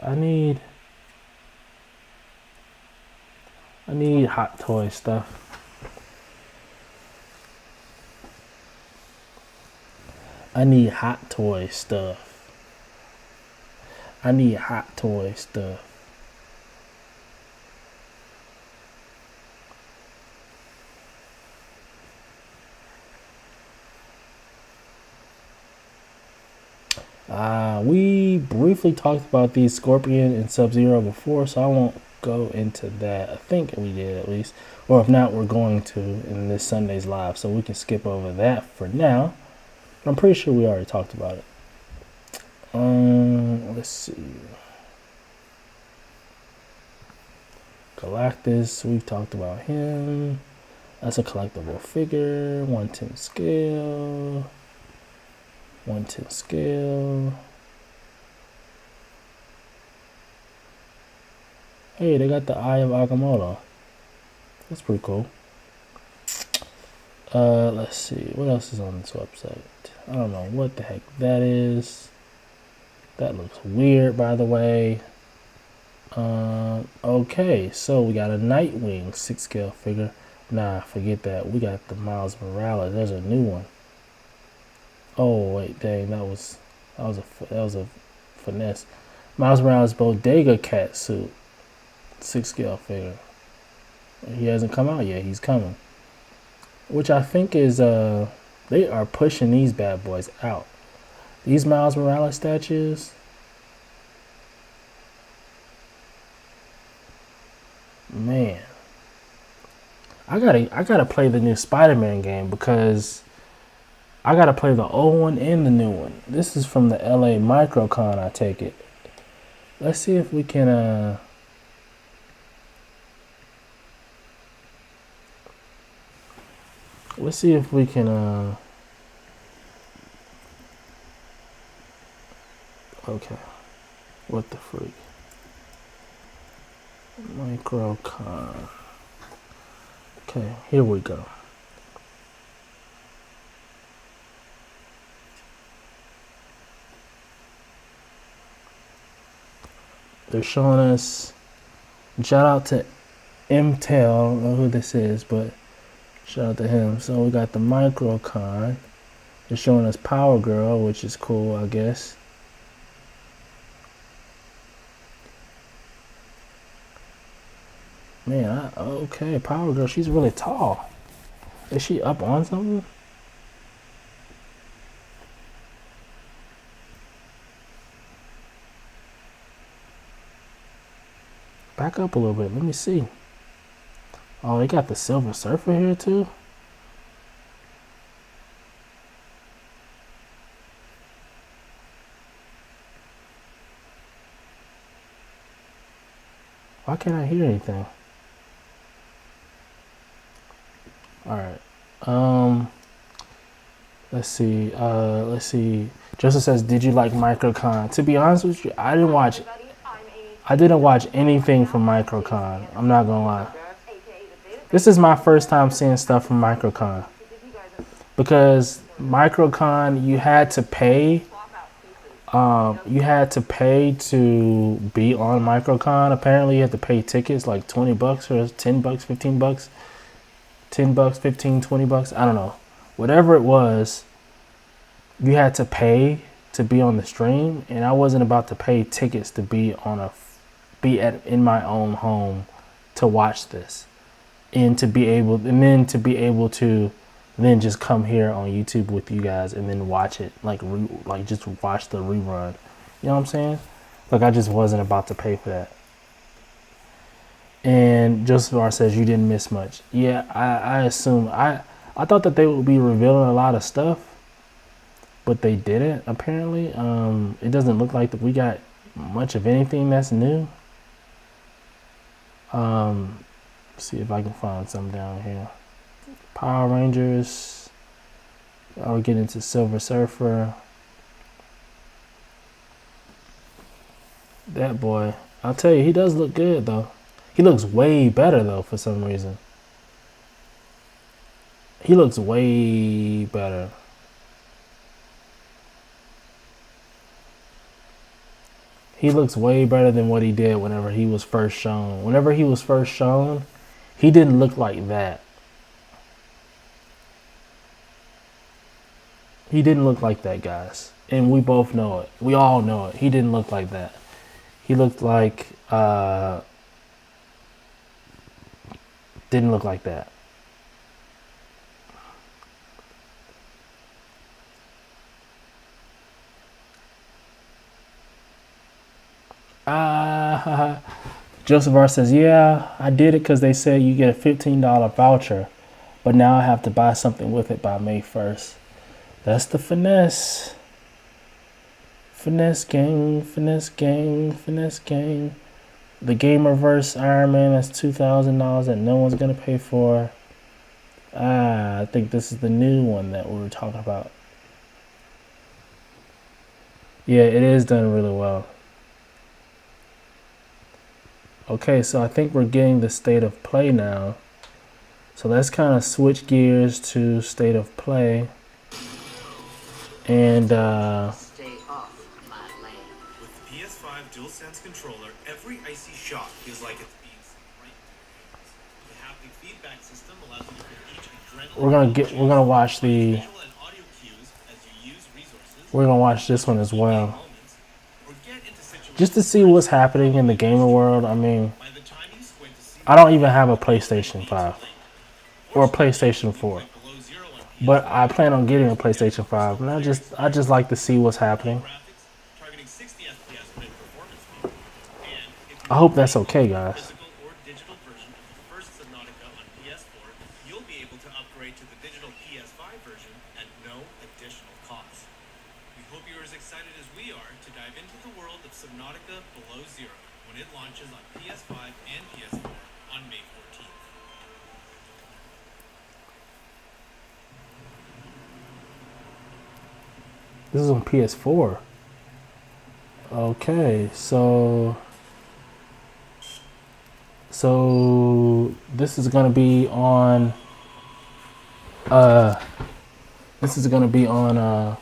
I need Hot Toy stuff. I need Hot Toy stuff. I need Hot Toy stuff. We briefly talked about these Scorpion and Sub-Zero before, so I won't go into that. I think we did at least. Or if not, we're going to in this Sunday's live, so we can skip over that for now. But I'm pretty sure we already talked about it. Let's see. Galactus, we've talked about him. That's a collectible figure, 1/10 scale. 1/10 scale. Hey, they got the Eye of Agamotto. That's pretty cool. Let's see. What else is on this website? I don't know what the heck that is. That looks weird, by the way. Okay, so we got a Nightwing 6 scale figure. Nah, forget that. We got the Miles Morales. There's a new one. Oh wait, dang, that was a finesse. Miles Morales Bodega cat suit, 6 scale figure. He hasn't come out yet. He's coming, which I think is they are pushing these bad boys out. These Miles Morales statues. Man, I gotta play the new Spider-Man game because I gotta play the old one and the new one. This is from the LA Microcon, I take it. Let's see if we can Let's see if we can, okay. What the freak? Microcon. Okay, here we go. They're showing us, shout out to Mtel, I don't know who this is, but shout out to him. So we got the Microcon. They're showing us Power Girl, which is cool, I guess. Man, okay, Power Girl, she's really tall. Is she up on something? Back up a little bit, let me see. Oh, they got the Silver Surfer here too? Why can't I hear anything? Alright. Let's see. Joseph says, did you like Microcon? To be honest with you, I didn't watch anything from Microcon. I'm not gonna lie. This is my first time seeing stuff from Microcon. Because Microcon, you had to pay. You had to pay to be on Microcon. Apparently, you had to pay tickets like $20 or $10, $15, $10, 15, $20. I don't know. Whatever it was, you had to pay to be on the stream, and I wasn't about to pay tickets to be in my own home to watch this, and to be able to then just come here on YouTube with you guys and then watch it, like just watch the rerun. You know what I'm saying? Like, I just wasn't about to pay for that. And Joseph R says you didn't miss much. Yeah, I assume I thought that they would be revealing a lot of stuff, but they didn't. Apparently, it doesn't look like that we got much of anything that's new. See if I can find some down here. Power Rangers. I'll get into Silver Surfer. That boy, I'll tell you, he does look good though. He looks way better though for some reason. He looks way better. He looks way better than what he did whenever he was first shown. Whenever he was first shown, he didn't look like that. He didn't look like that, guys. And we both know it. We all know it. He didn't look like that. He looked like, didn't look like that. Joseph R says, yeah, I did it because they said you get a $15 voucher, but now I have to buy something with it by May 1st. That's the finesse. Finesse gang, finesse gang, finesse gang. The Gamerverse Iron Man, that's $2,000 that no one's going to pay for. I think this is the new one that we were talking about. Yeah, it is done really well. Okay, so I think we're getting the state of play now. So let's kind of switch gears to state of play. And stay off my lane. With the PS5 DualSense controller, every icy shot feels like it's being right. The haptic feedback system allows you to put each adrenaline. we're gonna watch the. We're gonna watch this one as well, just to see what's happening in the gamer world. I mean, I don't even have a PlayStation 5 or a PlayStation 4. But I plan on getting a PlayStation 5, and I just like to see what's happening. I hope that's okay, guys. We hope you're as excited as we are to dive into the world of Subnautica Below Zero when it launches on PS5 and PS4 on May 14th. This is on PS4. Okay, so this is gonna be on. This is gonna be on.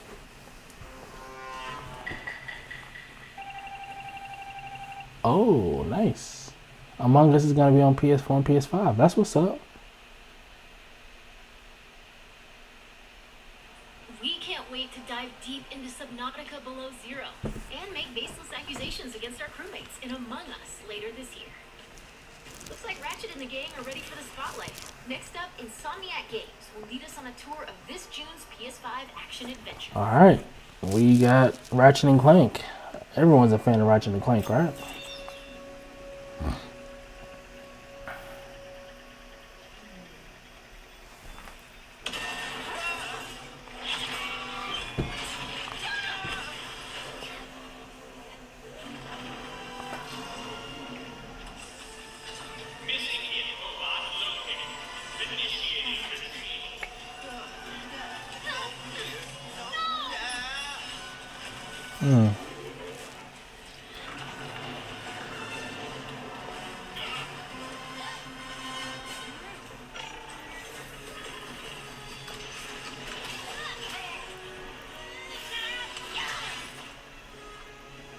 Oh, nice. Among Us is gonna be on PS4 and PS5. That's what's up. We can't wait to dive deep into Subnautica Below Zero and make baseless accusations against our crewmates in Among Us later this year. Looks like Ratchet and the gang are ready for the spotlight. Next up, Insomniac Games will lead us on a tour of this June's PS5 action adventure. All right, we got Ratchet and Clank. Everyone's a fan of Ratchet and Clank, right?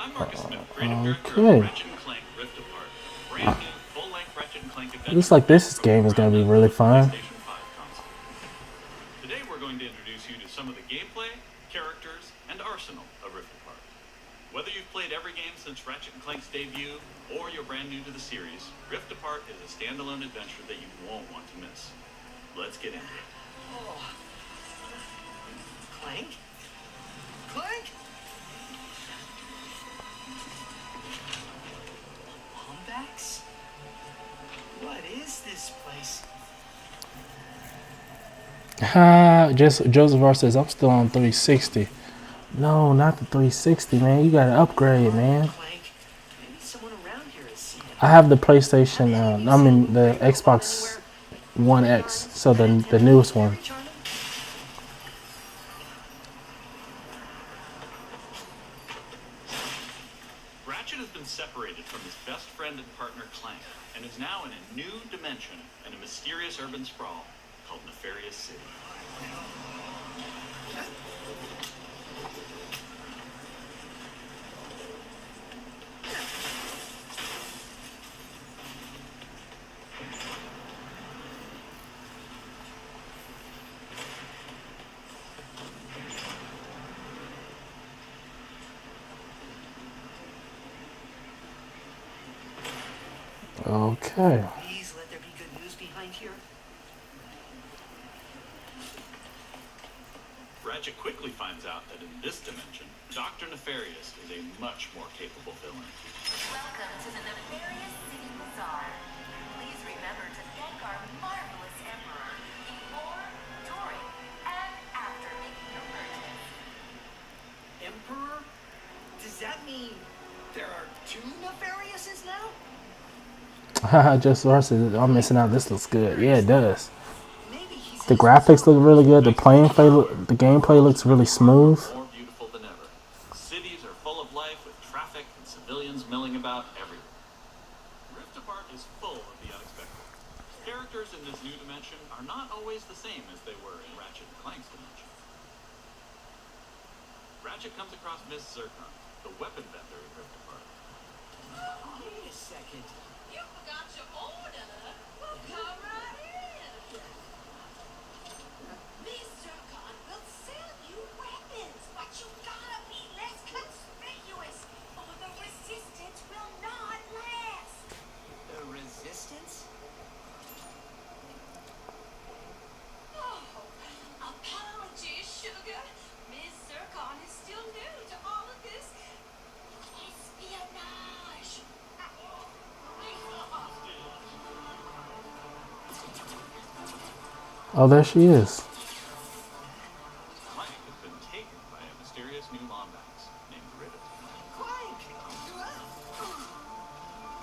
I'm Marcus Smith, creative director Okay. of Ratchet and Clank Rift Apart, brand new full-length Ratchet and Clank adventure. Looks like this game is gonna be really fun. PlayStation 5 console. Today we're going to introduce you to some of the gameplay, characters, and arsenal of Rift Apart. Whether you've played every game since Ratchet and Clank's debut, or you're brand new to the series, Rift Apart is a standalone adventure that you won't want to miss. Let's get into it. Oh. Clank? Clank? Wombats? What is this place? Just Joseph R says I'm still on 360. No, not the 360, man. You gotta upgrade, man. Clank? Maybe someone around here has seen it. I have the PlayStation. I mean the Xbox One X, so the newest one. Ratchet has been separated from his best friend and partner Clank, and is now in a new dimension in a mysterious urban sprawl called Nefarious City. Okay. Please let there be good news behind here. Ratchet quickly finds out that in this dimension, Dr. Nefarious is a much more capable villain. Welcome to the Nefarious City Bazaar. Please remember to thank our marvelous Emperor before, during, and after making your purchase. Emperor? Does that mean there are two Nefariouses now? Just versus, I'm missing out. This looks good. Yeah, it does. Maybe he's The graphics look really good. The the gameplay looks really smooth. More beautiful than ever. Cities are full of life with traffic and civilians milling about everywhere. Rift Apart is full of the unexpected. Characters in this new dimension are not always the same as they were in Ratchet and Clank's dimension. Ratchet comes across Miss Zircon, the weapon vendor in Rift Apart. Wait a second. You forgot your order. Well, come right in. Miss Zircon will sell you weapons, but you gotta be less conspicuous, or the resistance will not last. The Resistance? Oh, apologies, sugar. Miss Zircon is still new to all of this espionage. Oh, there she is. Clank has been taken by a mysterious new Lombax named Rivet. Clank!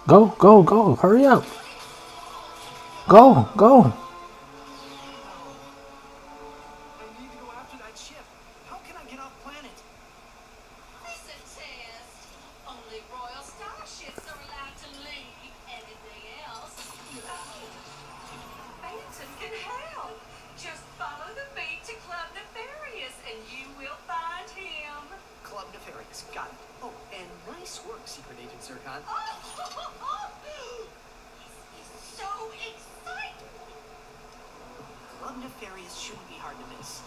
Go, go, go. Hurry up. Go, go. I need to go after that ship. How can I get off planet? test. Only royal starships are allowed to leave. Anything else, Phantom can help. Just follow the beat to Club Nefarious and you will find him. Club Nefarious, got it. Oh, and nice work, Secret Agent Zircon. This is so exciting. Club Nefarious shouldn't be hard to miss.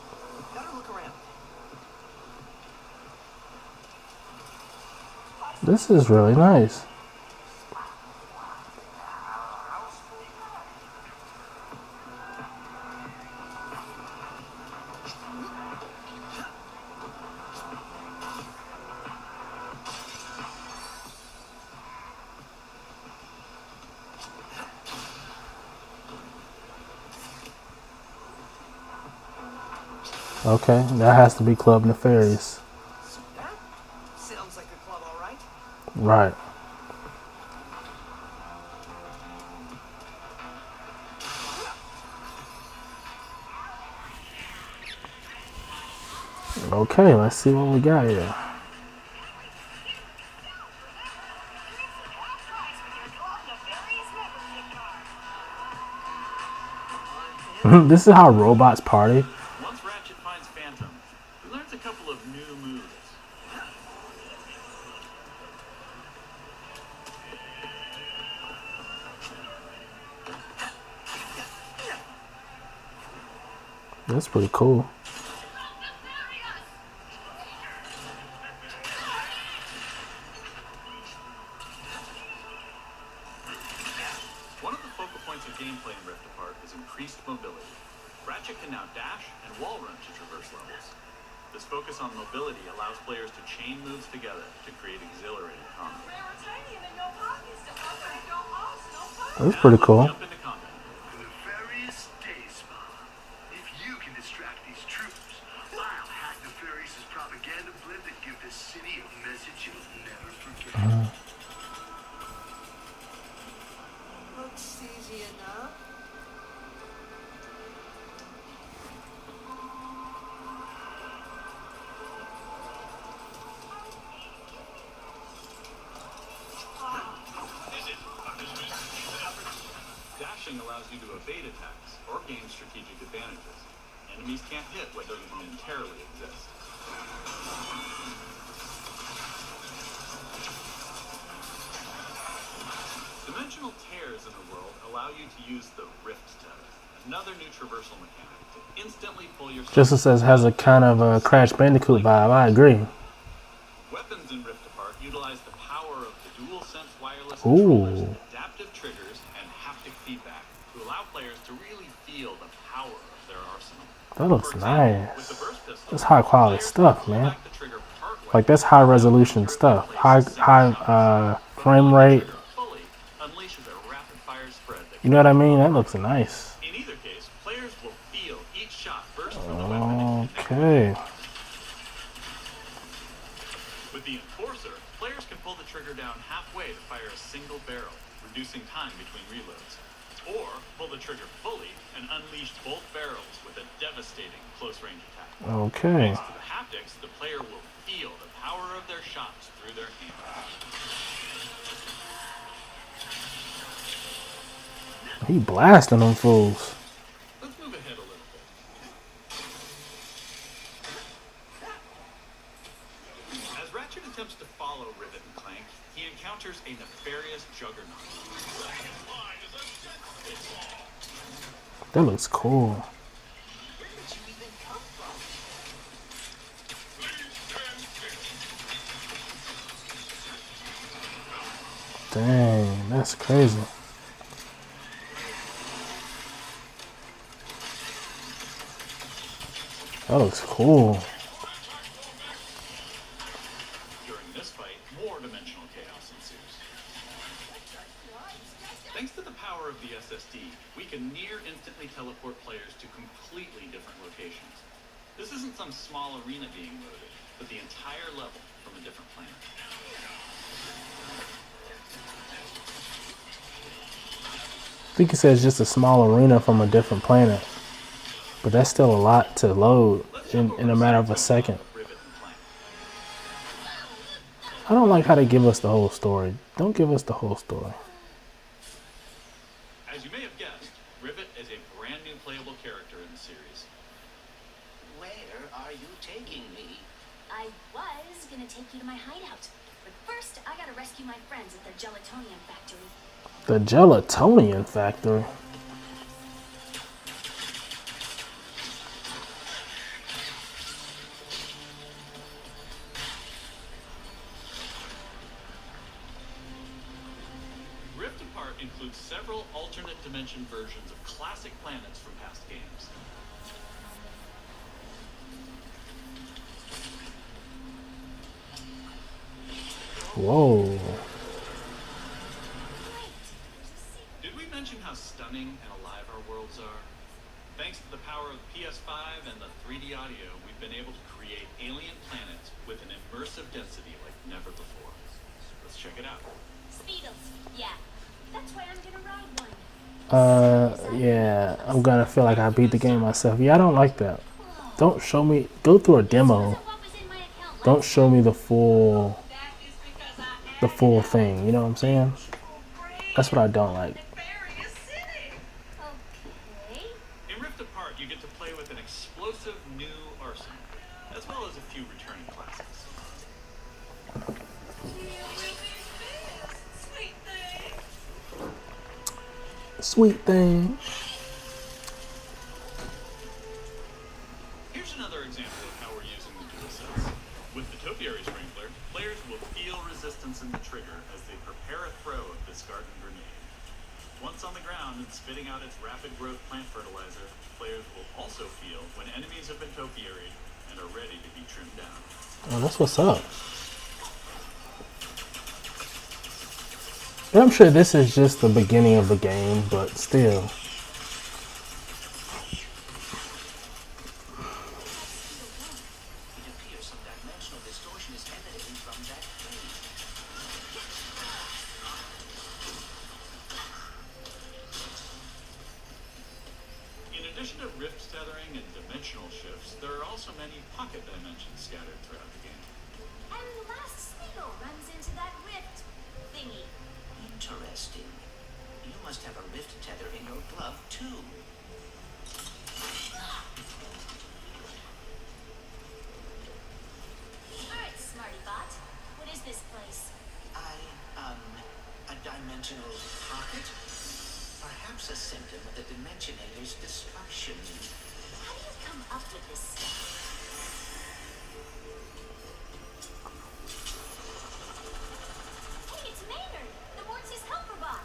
Gotta look around. This is really nice. Okay, that has to be Club Nefarious. So that sounds like a club, all right. Right. Okay, let's see what we got here. This is how robots party. Once Ratchet finds Phantom, he learns a couple of new moves. That's pretty cool. One of the focal points of gameplay in Rift Apart is increased mobility. Ratchet can now dash and wall run to traverse levels. This focus on mobility allows players to chain moves together to create exhilarating combat. That's pretty cool. Jump into combat. Nefarious days, Mom. If you can distract these troops, I'll hack Nefarious's propaganda blimp and give this city a message it'll never forget. Looks easy enough. Dashing allows you to evade attacks or gain strategic advantages. Enemies can't hit what doesn't momentarily exist. Dimensional tears in the world allow you to use the Rift Tether, another new traversal mechanic to instantly pull your... Just says has a kind of a Crash Bandicoot vibe. I agree. Weapons in Rift Apart utilize the power of the DualSense wireless Ooh. controllers, adaptive triggers, and haptic feedback to allow players to really feel the power of their arsenal. That looks For example, with the nice. burst pistol, That's high quality players stuff, can pull man. back the trigger partway, Like that's high resolution stuff. High frame rate. fully unleashes a rapid-fire spread that You know what I mean? That looks nice. in either case, players will feel each shot burst from the weapon and connect Okay. With the Enforcer, players can pull the trigger down halfway to fire a single barrel, reducing time between reloads. Or pull the trigger fully and unleash both barrels with a devastating close-range attack. Okay. Thanks to the haptics, the player will feel the power of their shots through their hands. He blasting them fools. Let's move ahead a little bit. As Ratchet attempts to follow Ratchet and Clank, he encounters a nefarious juggernaut. That looks cool. Where did you even come from? Dang, that's crazy. That looks cool. During this fight, more dimensional chaos ensues. Thanks to the power of the SSD, we can near instantly teleport players to completely different locations. This isn't some small arena being loaded, but the entire level from a different planet. I think he says just a small arena from a different planet. But that's still a lot to load in a matter of a second. Ratchet and Clank. I don't like how they give us the whole story. Don't give us the whole story. As you may have guessed, Rivet is a brand new playable character in the series. Where are you taking me? I was gonna take you to my hideout, but first I gotta rescue my friends at the Gelatonium factory. The Gelatonium factory. Rift Apart includes several alternate dimension versions of classic planets from past games. Whoa. Did we mention how stunning and alive our worlds are? Thanks to the power of PS5 and the 3D audio, we've been able to create alien planets with an immersive density like never before. Let's check it out. Speedles, yeah. That's why I'm gonna ride one. Yeah, I'm gonna feel like I beat the game myself. Yeah, I don't like that. Don't show me, go through a demo. What was in my account? Don't show me the full thing, you know what I'm saying? That's what I don't like. Okay. In Rift Apart, you get to play with an explosive new arsenal, as well as a few returning classics. Sweet thing. Here's another example of how we're using the DualSense. With the Topiary Sprinkler, players will feel resistance in the trigger as they prepare a throw of this garden grenade. Once on the ground and spitting out its rapid growth plant fertilizer, players will also feel when enemies have been topiaried and are ready to be trimmed down. Oh, that's what's up. And I'm sure this is just the beginning of the game, but still. It appears some dimensional distortion is emanating from that tree. In addition to rift tethering and dimensional shifts, there are also many pocket dimensions scattered throughout the game. And the last Smeagol runs into that rift thingy. Interesting. You must have a rift tether in your glove, too. Alright, Smarty Bot. What is this place? A dimensional pocket? Perhaps a symptom of the Dimensionator's destruction. How do you come up with this stuff? Hey, it's Maynard! The Mortis helper bot!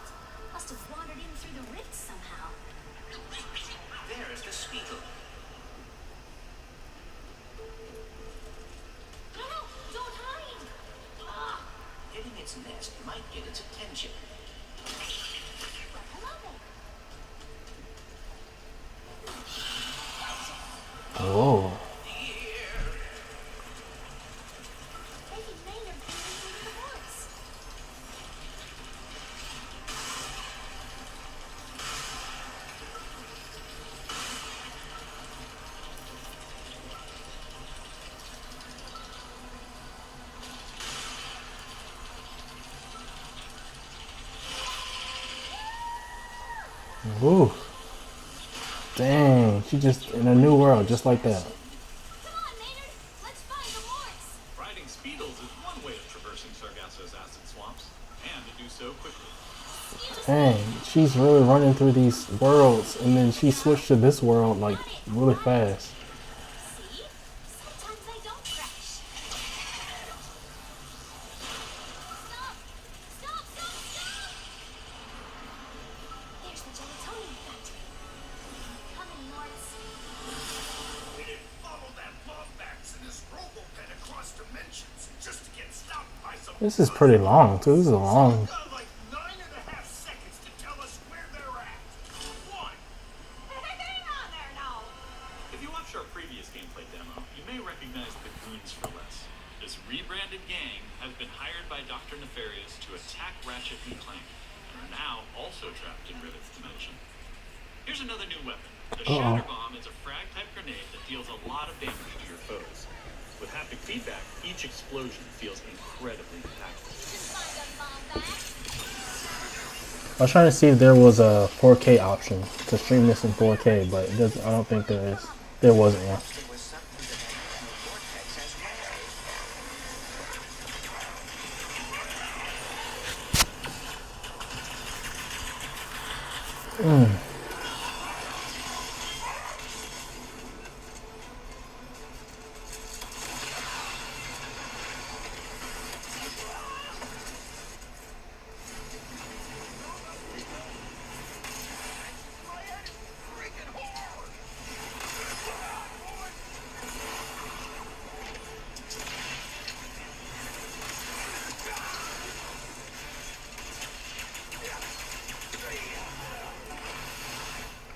Must have wandered in through the rift somehow. There is the Spiegel. No, don't hide! Ah! Hitting its nest might get its attention. Well, hello there. Whoa. Taking Maynard through the woods. Woo. Dang, she just in a new world, just like that. Come on, Maynard! Let's find the Morts! Riding Speedles is one way of traversing Sargasso's acid swamps, and to do so quickly. Dang, she's really running through these worlds, and then she switched to this world like really fast. See? Sometimes I don't crash. Stop! Stop! Stop! Stop! There's the Gelatonium factory. Coming, Morts. Follow that Bombax in this robo-pen across dimensions just to get stopped by some... This is pretty long too. This is a long. Got like 9.5 seconds to tell us where they're at. One. Hang on there now. If you watched our previous gameplay demo, you may recognize the Goons for Less. This rebranded gang has been hired by Dr. Nefarious to attack Ratchet and Clank, and are now also trapped in Rivet's dimension. Here's another new weapon. The Shatter Bomb is a frag-type grenade that deals a lot of damage to your foes. With half haptic feedback, each explosion feels incredibly impactful. I was trying to see if there was a 4K option to stream this in 4K, but it doesn't, I don't think there is. There wasn't one. There was something dimensional vortex as well.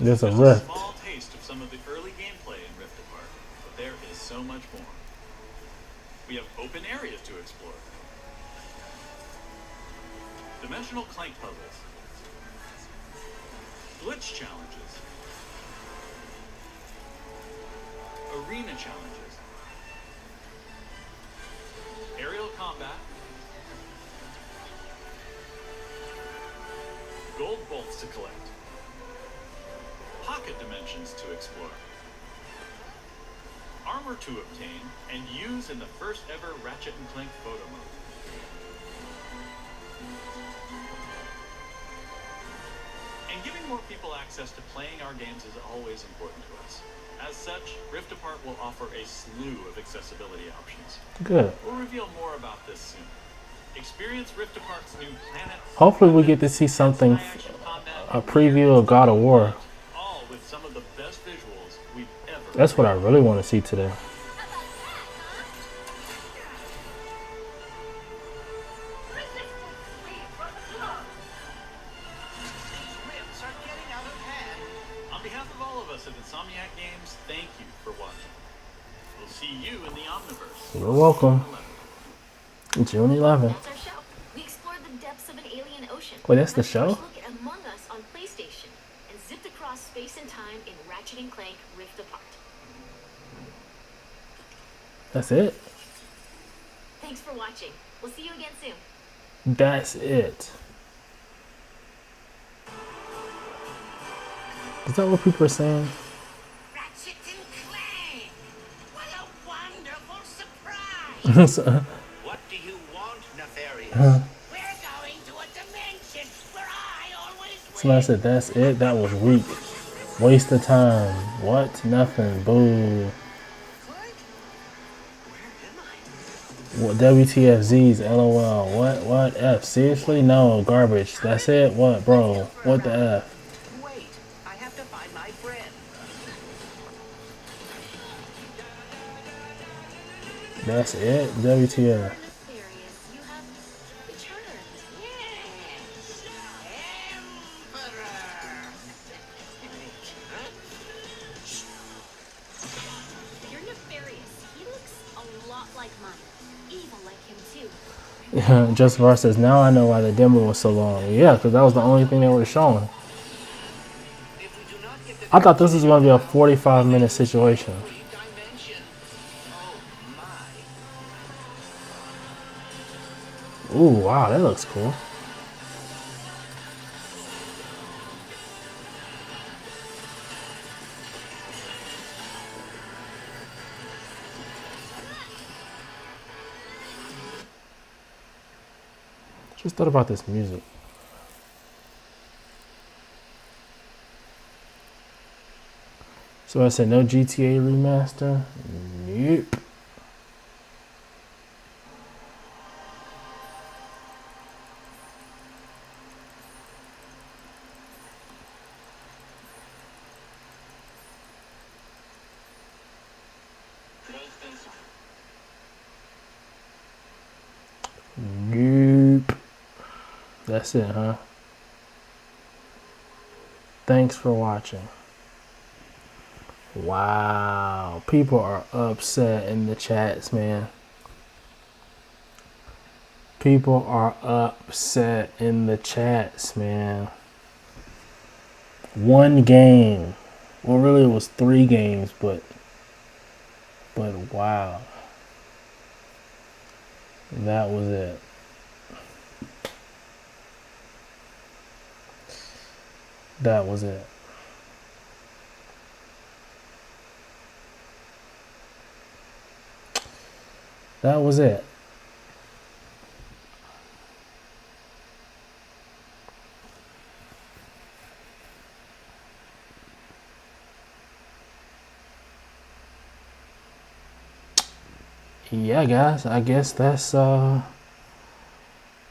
There's a There's rift. small taste of some of the early gameplay in Rift Apart, but there is so much more. We have open areas to explore. Dimensional Clank puzzles. Glitch challenges. Arena challenges. Aerial combat. Gold bolts to collect. Pocket dimensions to explore. Armor to obtain and use in the first ever Ratchet and Clank photo mode. And giving more people access to playing our games is always important to us. As such, Rift Apart will offer a slew of accessibility options. Good. We'll reveal more about this soon. Experience Rift Apart's new planet. Hopefully we get to see something, a preview of God of War. All with some of the best visuals we've ever. That's what I really want to see today. Rifts are getting out of hand. On behalf of all of us at Insomniac Games, thank you for watching. We'll see you in the Omniverse. You're welcome. June 11th. That's our show. We explored the depths of an alien ocean. Wait, that's the Had a show? first look at Among Us on PlayStation and zipped across space and time in Ratchet and Clank Rift Apart. That's it? Thanks for watching. We'll see you again soon. That's it. Is that what people are saying? Ratchet and Clank! What a wonderful surprise! What do you want, Nefarious? We're going to a dimension where I always win. Somebody said, that's it? That was weak. Waste of time. What? Nothing. Boo. Clank? Where am I? What? WTFZs, LOL. What? F? Seriously? No. Garbage. That's it? What, bro? What the F? Wait, I have to find my friend. That's it? WTF. Nefarious, you have returned. Yes! Emperor! You're nefarious. He looks a lot like mine. Evil like him too. Just Var says, now I know why the demo was so long. Yeah, because that was the only thing they were showing. If we do not get the I thought this was going to be a 45-minute situation. dimension. Oh my. Ooh, wow, that looks cool. Just thought about this music. So I said no GTA remaster? Nope. Nope. That's it, huh? Thanks for watching. Wow. People are upset in the chats, man. People are upset in the chats, man. One game. Well, really, it was 3 games, but wow. That was it. That was it. That was it. Yeah, guys, I guess that's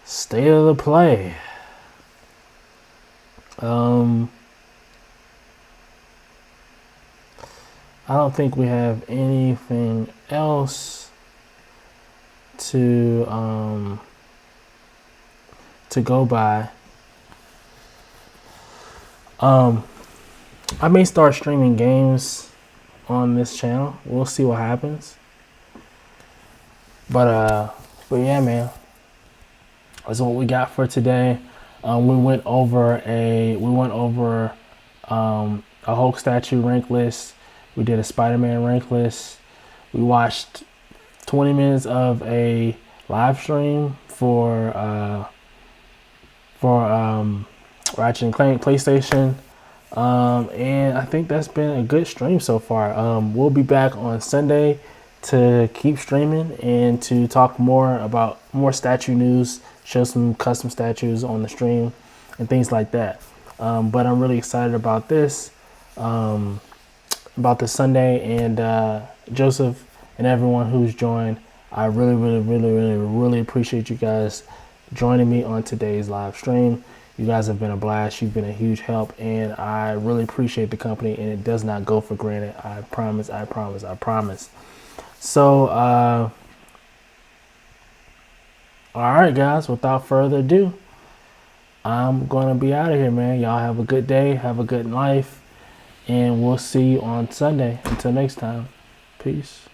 state of the play. I don't think we have anything else to go by. I may start streaming games on this channel. We'll see what happens. But yeah, man, that's what we got for today. We went over a Hulk statue rank list. We did a Spider-Man rank list. We watched 20 minutes of a live stream for Ratchet and Clank PlayStation. And I think that's been a good stream so far. We'll be back on Sunday to keep streaming and to talk more about more statue news, show some custom statues on the stream and things like that. But I'm really excited about this, about the Sunday, and Joseph and everyone who's joined. I really appreciate you guys joining me on today's live stream. You guys have been a blast. You've been a huge help, and I really appreciate the company, and it does not go for granted. I promise. So, all right, guys, without further ado, I'm going to be out of here, man. Y'all have a good day. Have a good life, and we'll see you on Sunday. Until next time, peace.